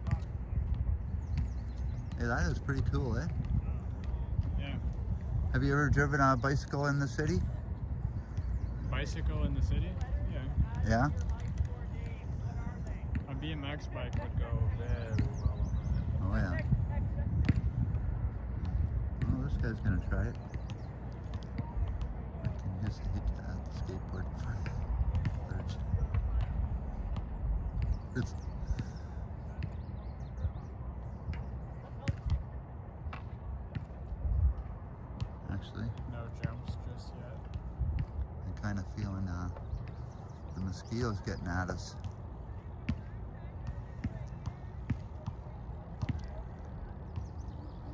Hey, that is pretty cool, eh? Yeah. Have you ever driven a bicycle in the city? Bicycle in the city? Yeah. Yeah? A BMX bike would go very well on that. Oh, yeah. Oh, this guy's gonna try it. I can just hate to add the skateboard footage. It's actually, No jumps just yet. I'm kind of feeling the mosquitoes getting at us.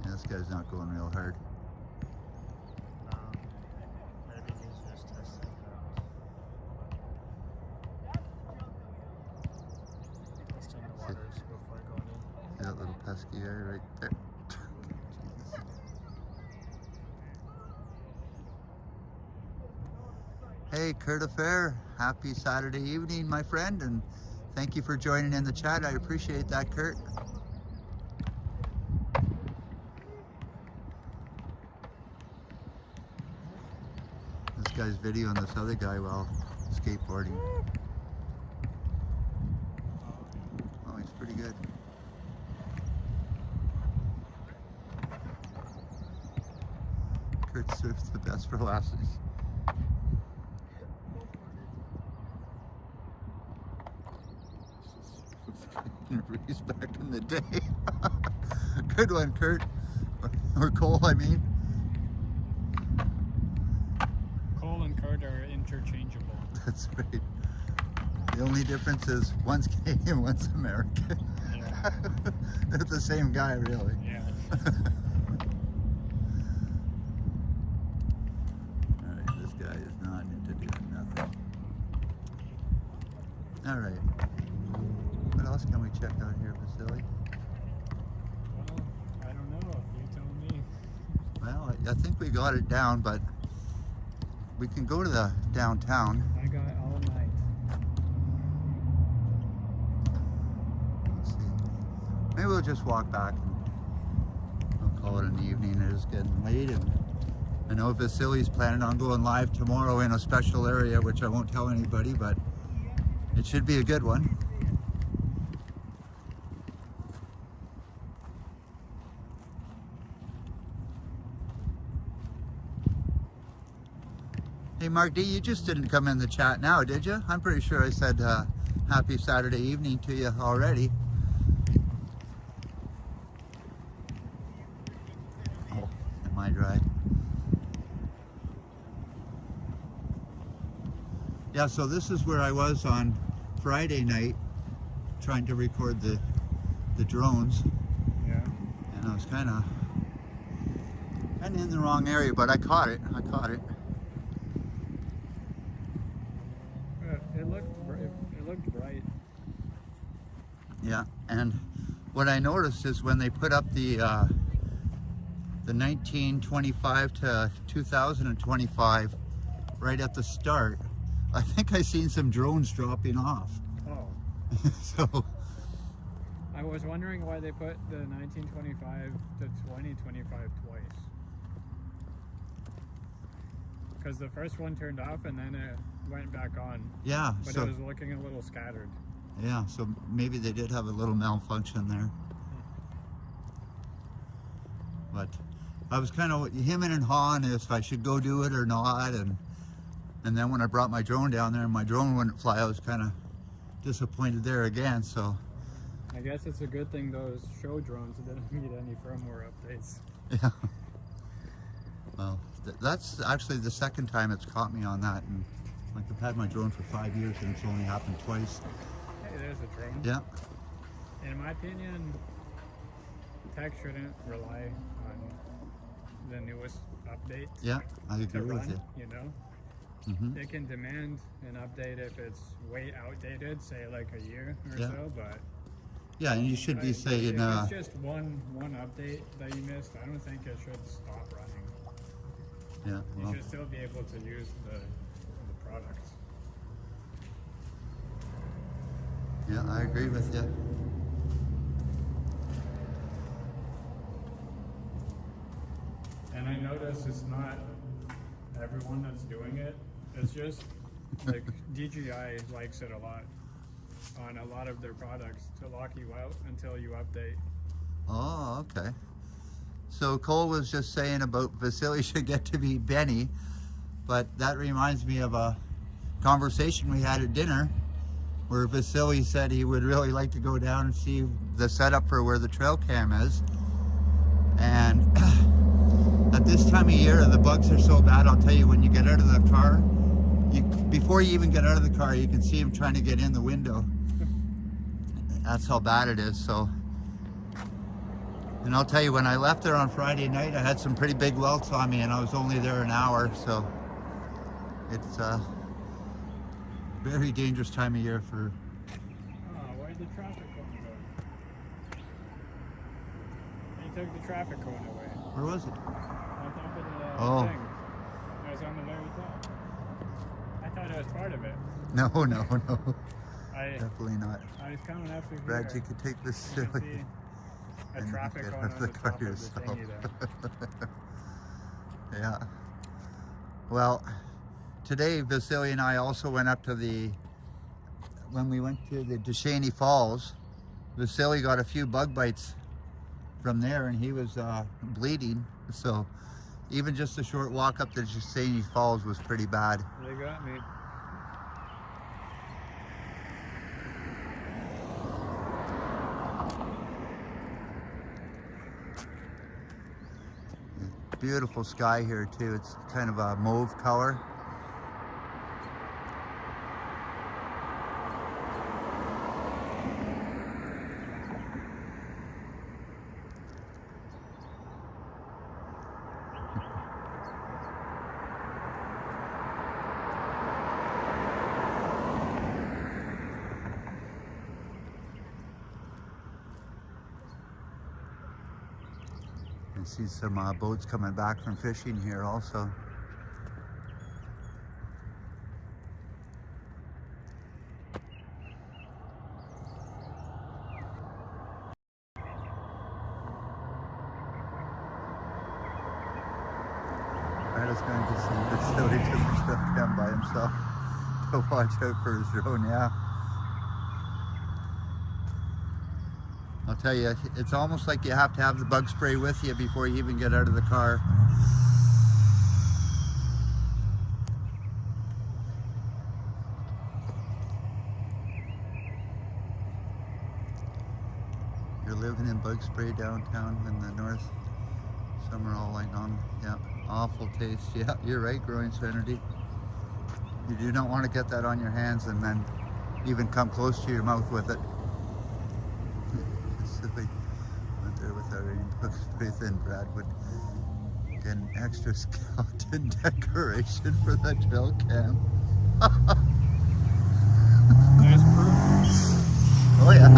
Yeah, this guy's not going real hard. Maybe he's just testing it out. Testing the waters before going in. See that little pesky guy right there? Jesus. Hey, Kurt Affair. Happy Saturday evening, my friend, and thank you for joining in the chat. I appreciate that, Kurt. This guy's videoing this other guy while skateboarding. Oh, he's pretty good. Kurt serves the best for last. Reese back in the day. Good one, Kurt. Or Cole, I mean. Cole and Kurt are interchangeable. That's right. The only difference is one's Canadian, one's American. Yeah. They're the same guy, really. Yeah. Alright, this guy is not into doing nothing. Alright. What else can we check out here, Vasily? Well, I don't know. You tell me. Well, I think we got it down, but we can go to the downtown. I got all night. Let's see. Maybe we'll just walk back and we'll call it an evening. It is getting late, and I know Vasily's planning on going live tomorrow in a special area, which I won't tell anybody, but it should be a good one. Hey Mark D, you just didn't come in the chat now, did you? I'm pretty sure I said happy Saturday evening to you already. Oh, am I dry? Yeah, so this is where I was on Friday night trying to record the drones. Yeah. And I was kind of in the wrong area, but I caught it. It looked bright. Yeah, and what I noticed is when they put up the 1925 to 2025 right at the start, I think I seen some drones dropping off. Oh. So I was wondering why they put the 1925 to 2025 twice. Because the first one turned off and then it went back on. yeah, But so it was looking a little scattered. yeah, so maybe they did have a little malfunction there. But I was kind of hemming and hawing if I should go do it or not, and then when I brought my drone down there and my drone wouldn't fly, I was kind of disappointed there again. So I guess it's a good thing those show drones didn't need any firmware updates. yeah. Well, that's actually the second time it's caught me on that, and like I've had my drone for 5 years and it's only happened twice. Hey, there's a drone. Yeah. In my opinion, tech shouldn't rely on the newest update Yeah, I to agree with run, you. you know? Mm-hmm. They can demand an update if it's way outdated, say like a year or Yeah. so, but Yeah, and you should be if saying, it's just one update that you missed, I don't think it should stop running. yeah, You well, should still be able to use the product. yeah, I agree with you. noticed it's not everyone that's doing it. It's just like DJI likes it a lot on a lot of their products to lock you out until you update. Oh, okay. So Cole was just saying about Vasily should get to be Benny, but that reminds me of a conversation we had at dinner where Vasily said he would really like to go down and see the setup for where the trail cam is. And at this time of year, the bugs are so bad, I'll tell you, when you get out of the car, before you even get out of the car, you can see him trying to get in the window. That's how bad it is. So, and I'll tell you, when I left there on Friday night, I had some pretty big welts on me, and I was only there an hour. So it's a very dangerous time of year for. Oh, where'd the traffic cone go? They took the traffic cone away. Where was it? On top of the Oh. thing. It was on the very top. I thought it was part of it. No. Definitely not. I was coming up through Brad, here. you could take this You can silly. see a and traffic get cone out on of the the car top of the yourself. thingy there. Yeah. Well, today Vasily and I also went up to when we went to the Duchesne Falls, Vasily got a few bug bites from there and he was bleeding. So even just a short walk up the Duchesne Falls was pretty bad. They got me. Beautiful sky here too. It's kind of a mauve color. I see some boats coming back from fishing here also. Brad is going to send Vasily to the trail cam by himself to watch out for his drone, yeah. I'll tell you, it's almost like you have to have the bug spray with you before you even get out of the car. You're living in bug spray downtown in the north. Some are all like on, yeah, awful taste. Yeah, you're right, growing serenity. You do not want to get that on your hands and then even come close to your mouth with it. Silly. Went there without any bug spray, then Brad would get an extra skeleton decoration for the trail cam. There's proof. Oh yeah.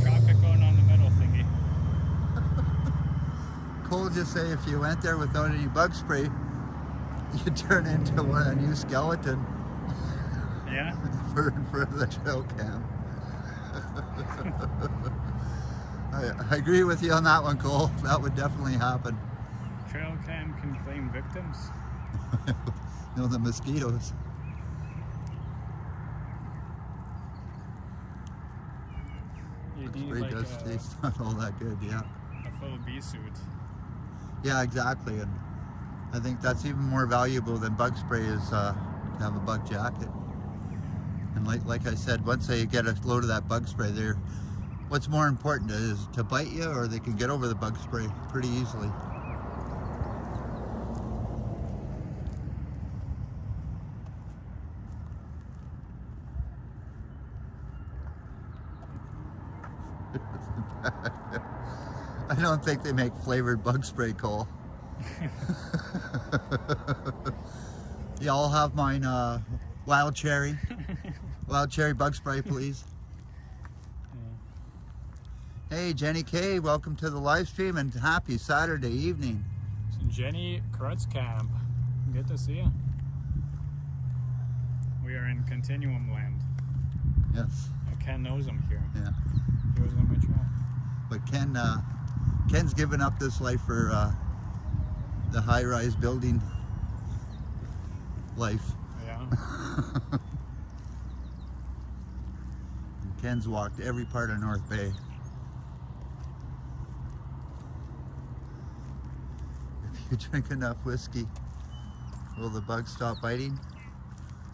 Traffic cone on the middle thingy. Cole just say if you went there without any bug spray, you turn into a new skeleton. Yeah. For the trail cam. I agree with you on that one, Cole. That would definitely happen. Trail cam can claim victims. No, the mosquitoes. You need Spray like does a taste not all that good, yeah. full bee suit. Yeah, exactly. And I think that's even more valuable than bug spray is to have a bug jacket. And like I said, once they get a load of that bug spray, what's more important is to bite you, or they can get over the bug spray pretty easily. I don't think they make flavored bug spray, Cole. Yeah, I'll have mine wild cherry. Wild cherry bug spray, please. Yeah. Hey, Jenny K, welcome to the live stream and happy Saturday evening. It's Jenny Krutzkamp. Good to see you. We are in Continuum Land. Yes. And Ken knows I'm here. Yeah. He was on my trail. But Ken's given up this life for the high-rise building life. Yeah. And Ken's walked every part of North Bay. If you drink enough whiskey, will the bugs stop biting?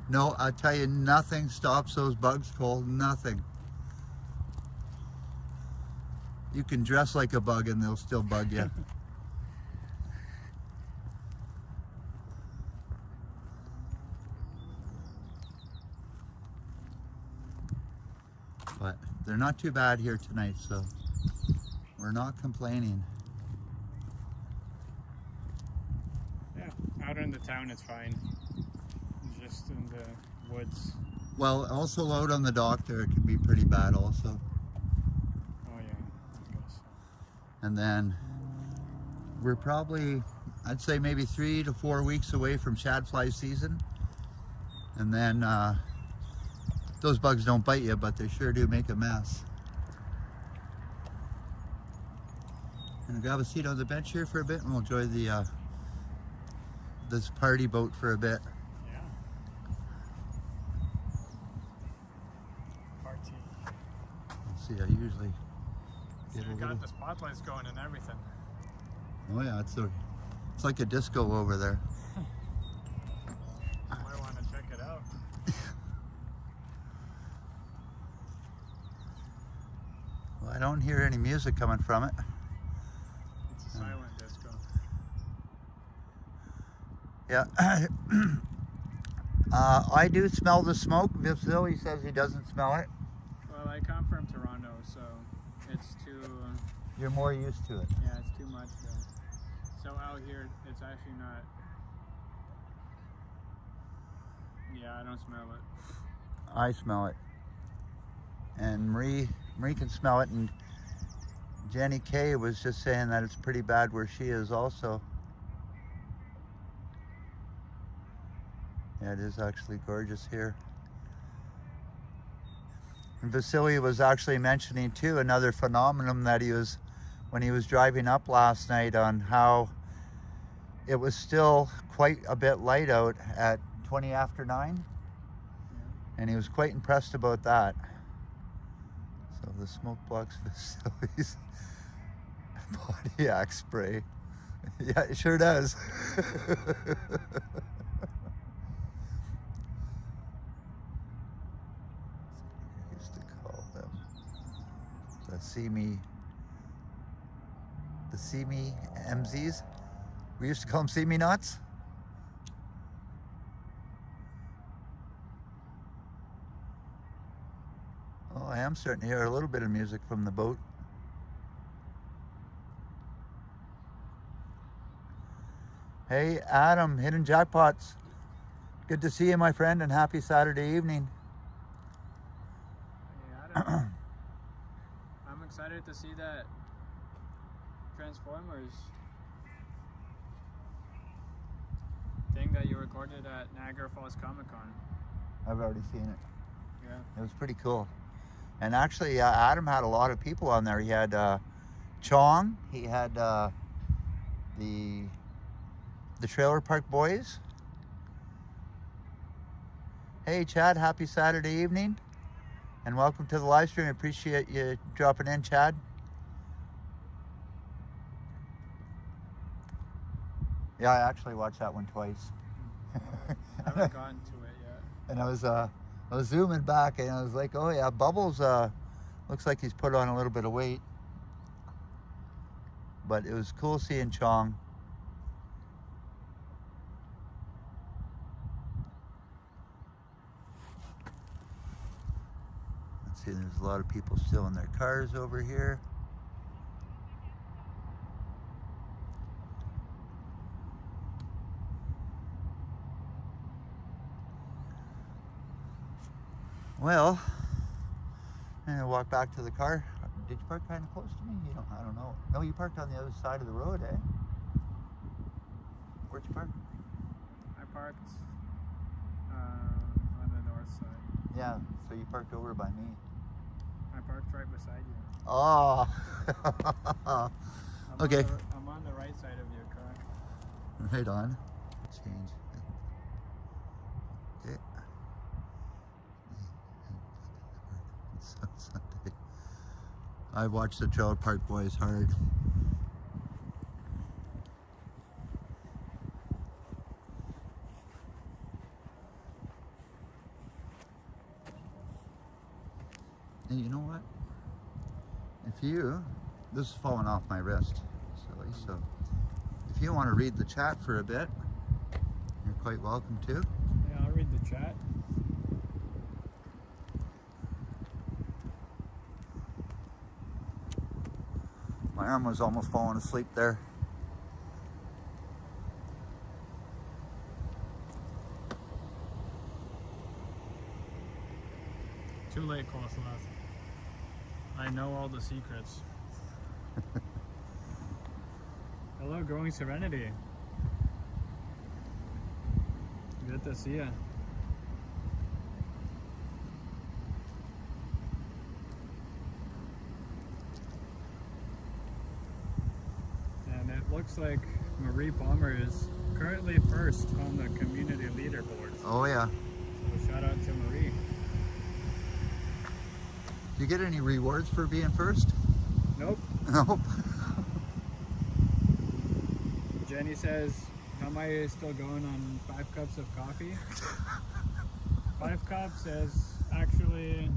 No, I tell you, nothing stops those bugs, Cole. Nothing. You can dress like a bug and they'll still bug you. But they're not too bad here tonight, so we're not complaining. Yeah, out in the town it's fine. Just in the woods. Well, also out on the dock there, it can be pretty bad also. Oh yeah, I guess. And then we're probably, I'd say maybe 3 to 4 weeks away from shadfly season. And then those bugs don't bite you, but they sure do make a mess. And grab a seat on the bench here for a bit and we'll enjoy the this party boat for a bit. Yeah. Party. Let's see, I usually So get a you little... got the spotlights going and everything. Oh yeah, it's like a disco over there. Might want to check it out. Well, I don't hear any music coming from it. It's a silent disco. Yeah. I do smell the smoke. Vasily says he doesn't smell it. Well, I come from Toronto, so it's too, You're more used to it. yeah, it's too much though. So out here, it's actually not, yeah, I don't smell it. I smell it. And Marie can smell it, and Jenny Kay was just saying that it's pretty bad where she is also. Yeah, it is actually gorgeous here. And Vasily was actually mentioning too another phenomenon that when he was driving up last night, on how it was still quite a bit light out at 20 after 9. Yeah. And he was quite impressed about that. So the smoke blocks Vasily's Pontiac spray. Yeah, it sure does. I used to call them the See Me MZs. We used to call them See Me Nuts. Oh, I am starting to hear a little bit of music from the boat. Hey, Adam, Hidden Jackpots. Good to see you, my friend, and happy Saturday evening. Hey, Adam. I'm excited to see that Transformers thing that you recorded at Niagara Falls Comic Con. I've already seen it. Yeah. It was pretty cool. And actually, Adam had a lot of people on there. He had Chong. He had the Trailer Park Boys. Hey, Chad. Happy Saturday evening. And welcome to the live stream. I appreciate you dropping in, Chad. Yeah, I actually watched that one twice. I haven't gotten to it yet. And I was zooming back and I was like, oh yeah, Bubbles looks like he's put on a little bit of weight. But it was cool seeing Chong. Let's see, there's a lot of people still in their cars over here. Well, I'm gonna walk back to the car. Did you park kind of close to me? I don't know. No, you parked on the other side of the road, eh? Where'd you park? I parked on the north side. Yeah, so you parked over by me. I parked right beside you. Oh. I'm Okay. I'm on the right side of your car. Right on. Change. Okay. It's Sunday. I watched the Trailer Park Boys hard. And you know what? This is falling off my wrist, silly, so if you want to read the chat for a bit, you're quite welcome to. Yeah, I'll read the chat. My arm was almost falling asleep there. Too late, Coleslaw. I know all the secrets. Hello, Growing Serenity. Good to see ya. And it looks like Marie Palmer is currently first on the community leaderboard. Oh yeah. So shout out to Marie. Do you get any rewards for being first? Nope. Nope. Jenny says, how am I still going on 5 cups of coffee? 5 cups is actually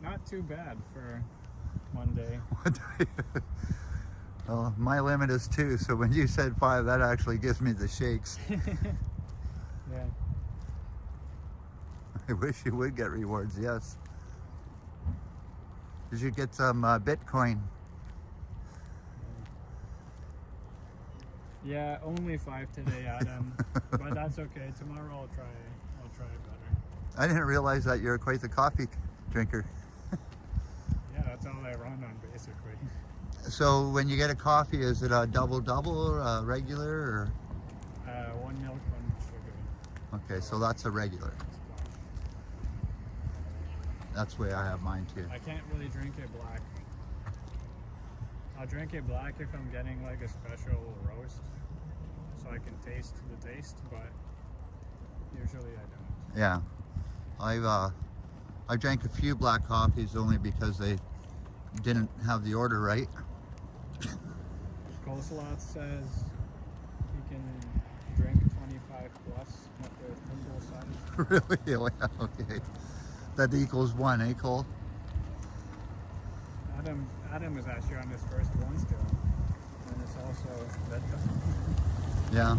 not too bad for one day. Well, my limit is 2, so when you said 5, that actually gives me the shakes. Yeah. I wish you would get rewards, yes. You should get some Bitcoin. Yeah, only 5 today, Adam. But that's okay. Tomorrow I'll try better. I didn't realize that you're quite the coffee drinker. Yeah, that's all I run on basically. So when you get a coffee, is it a double-double or a regular? Or? 1 milk, 1 sugar. Okay, so that's a regular. That's the way I have mine too. I can't really drink it black. I'll drink it black if I'm getting like a special roast, so I can taste the taste, but usually I don't. Yeah, I drank a few black coffees only because they didn't have the order right. Coleslaw says he can drink 25 plus at the thimble size. Really? Oh, yeah, okay. That equals 1, eh, Cole? Adam is actually on his first one still, and it's also bedtime. Yeah.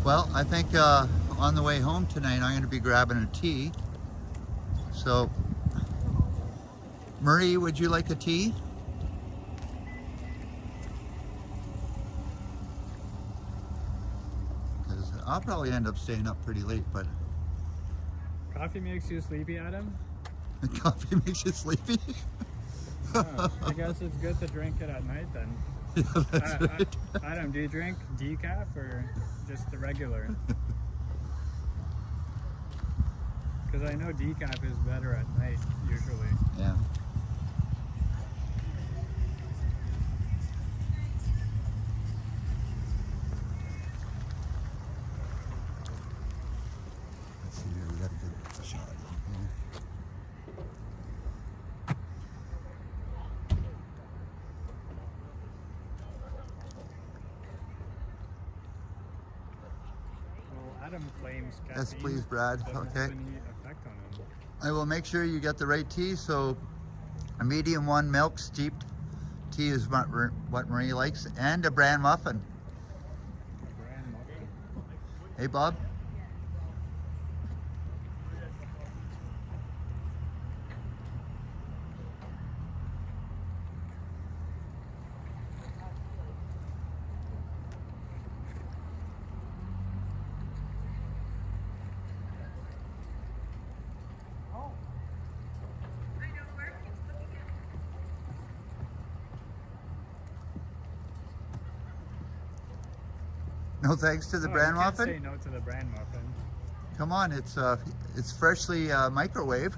Well, I think on the way home tonight, I'm going to be grabbing a tea. So, Marie, would you like a tea? Because I'll probably end up staying up pretty late, but Coffee makes you sleepy, Adam? coffee makes you sleepy? Oh, I guess it's good to drink it at night then. Yeah, that's right. Adam, do you drink decaf or just the regular? Because I know decaf is better at night, usually. Yeah. Let's see here, we got a good shot in here. Well, Adam claims caffeine Yes, please, Brad. doesn't Okay. have any effect on him. I will make sure you get the right tea. So a medium 1 milk steeped tea is what Marie likes, and a bran muffin. A bran muffin. Hey, Bob. No thanks to the Oh, bran you can't muffin. say no to the bran muffin. Come on, it's freshly microwaved.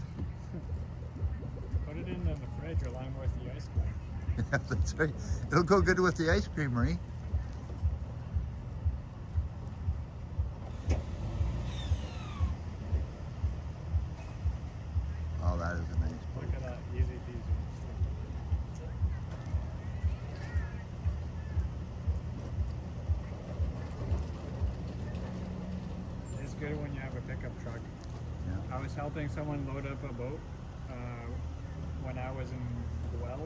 Put it in the fridge along with the ice cream. Yeah, that's right. It'll go good with the ice cream, Marie. That is a nice boat. Look at that, easy peasy. It's good when you have a pickup truck. Yeah. I was helping someone load up a boat when I was in Guelph,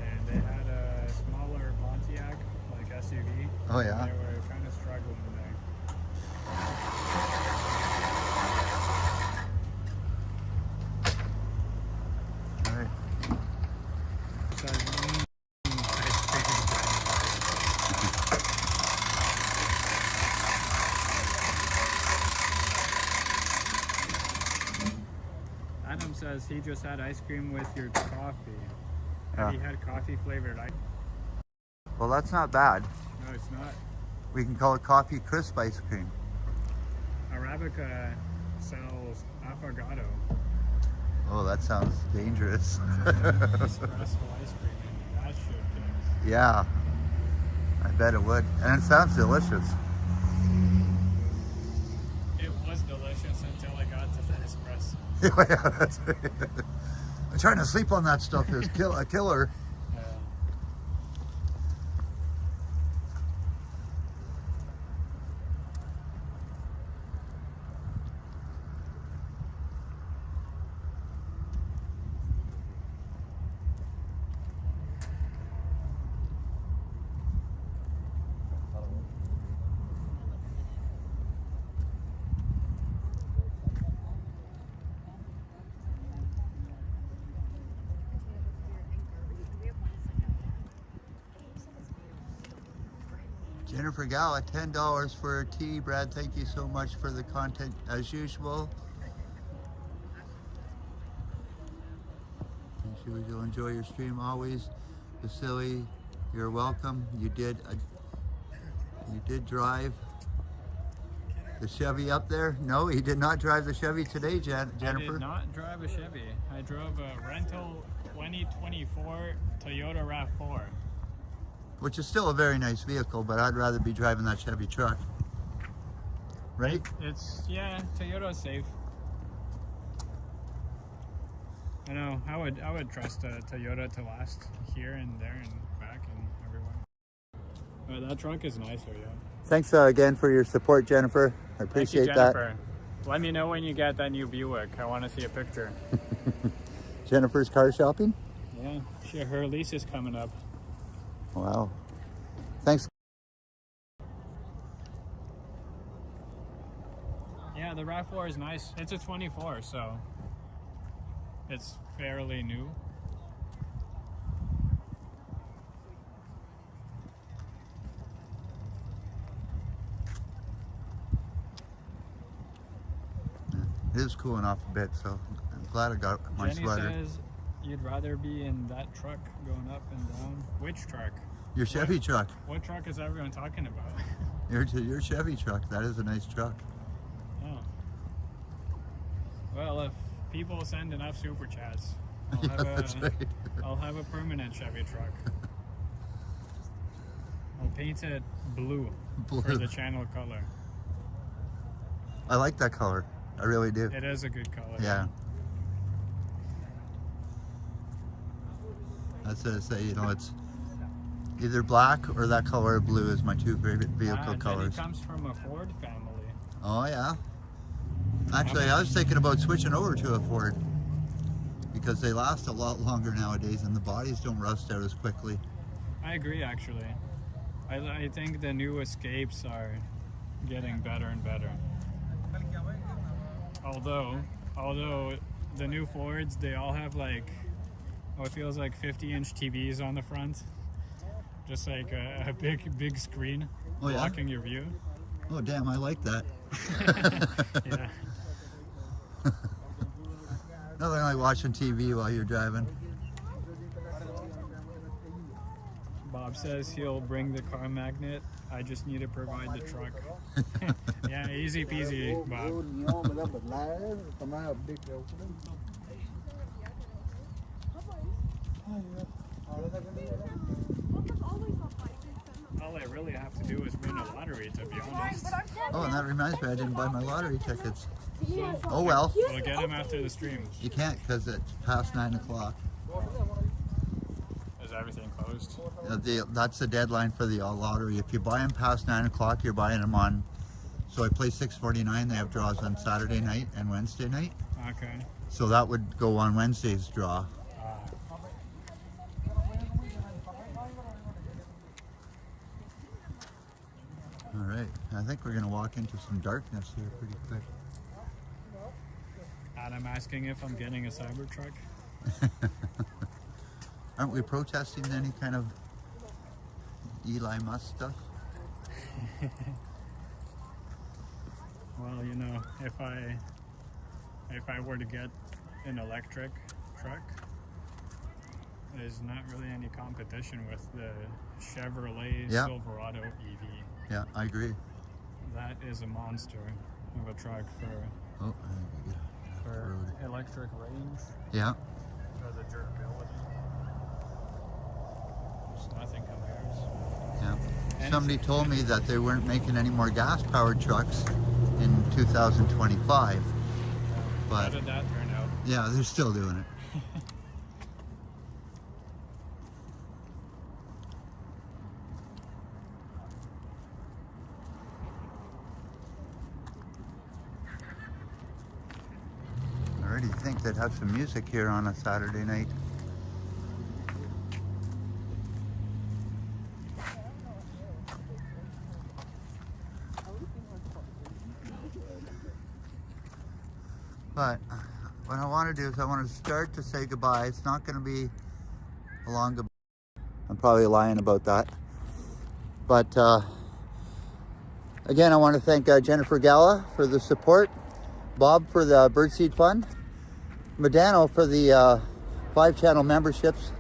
and they had a smaller Pontiac, like SUV. Oh, yeah? They were kind of struggling there. All right. So, ice cream. Adam says he just had ice cream with your coffee. Have you had coffee flavored ice? Well, that's not bad. No, it's not. We can call it coffee crisp ice cream. Arabica sells affogato. Oh, that sounds dangerous. Espresso ice cream, and that should be. Yeah, I bet it would. And it sounds delicious. It was delicious until I got to the espresso. Yeah, that's trying to sleep on that stuff is a killer. Jennifer Gala, $10 for a tea. Brad, thank you so much for the content as usual. Make sure you'll enjoy your stream always. Vasily, you're welcome. You did drive the Chevy up there? No, he did not drive the Chevy today, Jennifer. I did not drive a Chevy. I drove a rental 2024 Toyota RAV4. Which is still a very nice vehicle, but I'd rather be driving that Chevy truck. Right? Yeah, Toyota's safe. I know, I would trust a Toyota to last here and there and back and everywhere. That truck is nicer, yeah. Thanks again for your support, Jennifer. I appreciate Thank you, Jennifer. Let me know when you get that new Buick. I want to see a picture. Jennifer's car shopping? Yeah, her lease is coming up. Wow. Thanks. Yeah, the RAV4 is nice. It's a 24, so it's fairly new. It is cooling off a bit, so I'm glad I got my Jenny sweater. says you'd rather be in that truck going up and down. Which truck? Your Chevy truck. What truck is everyone talking about? Your Chevy truck. That is a nice truck. Oh. Well, if people send enough super chats, That's right. I'll have a permanent Chevy truck. I'll paint it blue for the channel color. I like that color. I really do. It is a good color. Yeah. That's what I say, you know, it's either black or that color of blue is my two favorite vehicle colors. Jenny comes from a Ford family. Oh yeah. Actually, I was thinking about switching over to a Ford because they last a lot longer nowadays and the bodies don't rust out as quickly. I agree, actually. I think the new Escapes are getting better and better. Although the new Fords, they all have like, it feels like 50-inch TVs on the front. Just like a big screen blocking your view. Oh damn, I like that. Yeah. Nothing like watching TV while you're driving. Bob says he'll bring the car magnet. I just need to provide the truck. Yeah, easy peasy, Bob. All I really have to do is win a lottery, to be honest. Oh, and that reminds me, I didn't buy my lottery tickets. Oh well. We'll get him after the stream. You can't because it's past 9 o'clock. Is everything closed? That's the deadline for the lottery. If you buy them past 9 o'clock, you're buying them on. So I play 6:49. They have draws on Saturday night and Wednesday night. Okay. So that would go on Wednesday's draw. All right. I think we're going to walk into some darkness here pretty quick. Adam asking if I'm getting a Cybertruck. Aren't we protesting any kind of Eli Musk stuff? Well, you know, if I were to get an electric truck, there's not really any competition with the Chevrolet Yeah. Silverado EV. Yeah, I agree. That is a monster of a truck Oh, I think we get off the for road. electric range, Yeah. for the durability. Just nothing compares. Yeah. And Somebody told me that they weren't making any more gas-powered trucks in 2025. How But did that turn out? yeah, they're still doing it. I already think they'd have some music here on a Saturday night. But what I want to do is I want to start to say goodbye. It's not going to be a long goodbye. I'm probably lying about that. But again, I want to thank Jennifer Gala for the support, Bob for the Birdseed Fund, Medano for the 5-channel memberships.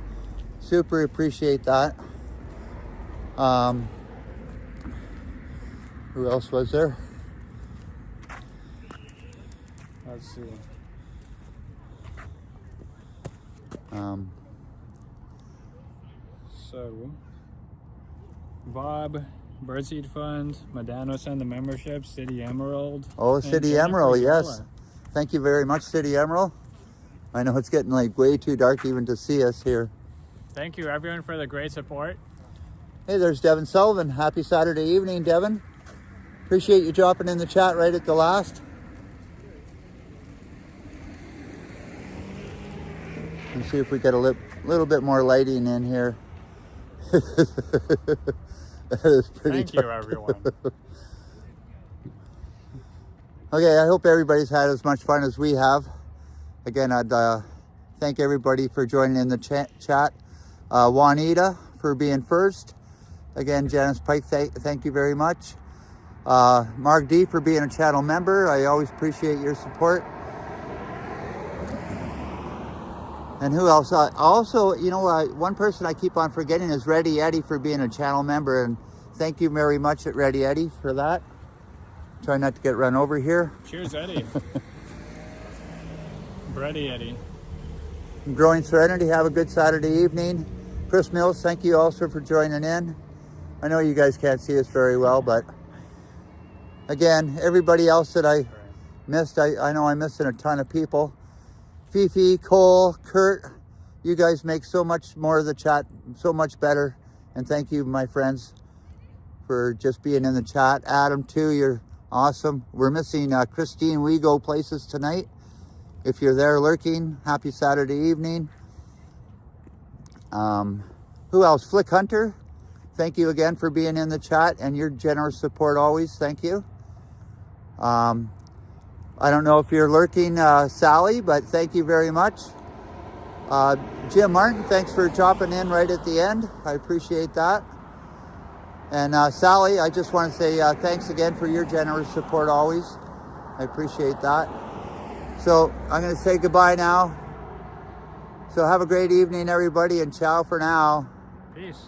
Super appreciate that. Who else was there? Let's see. So, Bob, Birdseed Fund, Medano send the membership, City Emerald. Oh, and City Jennifer Emerald, yes. Gala. Thank you very much, City Emerald. I know it's getting like way too dark even to see us here. Thank you everyone for the great support. Hey, there's Devin Sullivan. Happy Saturday evening, Devin. Appreciate you dropping in the chat right at the last. Let's see if we get a little bit more lighting in here. That is pretty Thank you dark. everyone. Okay, I hope everybody's had as much fun as we have. Again, I'd thank everybody for joining in the chat. Juanita for being first. Again, Janice Pike, thank you very much. Mark D for being a channel member. I always appreciate your support. And who else? Also, you know, one person I keep on forgetting is Ready Eddie for being a channel member. And thank you very much at Ready Eddie for that. Try not to get run over here. Cheers, Eddie. Bready Eddie. Growing Serenity, have a good Saturday evening. Chris Mills, thank you also for joining in. I know you guys can't see us very well, but again, everybody else that I missed, I know I'm missing a ton of people. Fifi, Cole, Kurt, you guys make so much more of the chat so much better. And thank you, my friends, for just being in the chat. Adam, too, you're awesome. We're missing Christine We Go Places tonight. If you're there lurking, happy Saturday evening. Who else? Flick Hunter, thank you again for being in the chat and your generous support always. Thank you. I don't know if you're lurking, Sally, but thank you very much. Jim Martin, thanks for dropping in right at the end. I appreciate that. And Sally, I just want to say thanks again for your generous support always. I appreciate that. So I'm going to say goodbye now. So have a great evening, everybody, and ciao for now. Peace.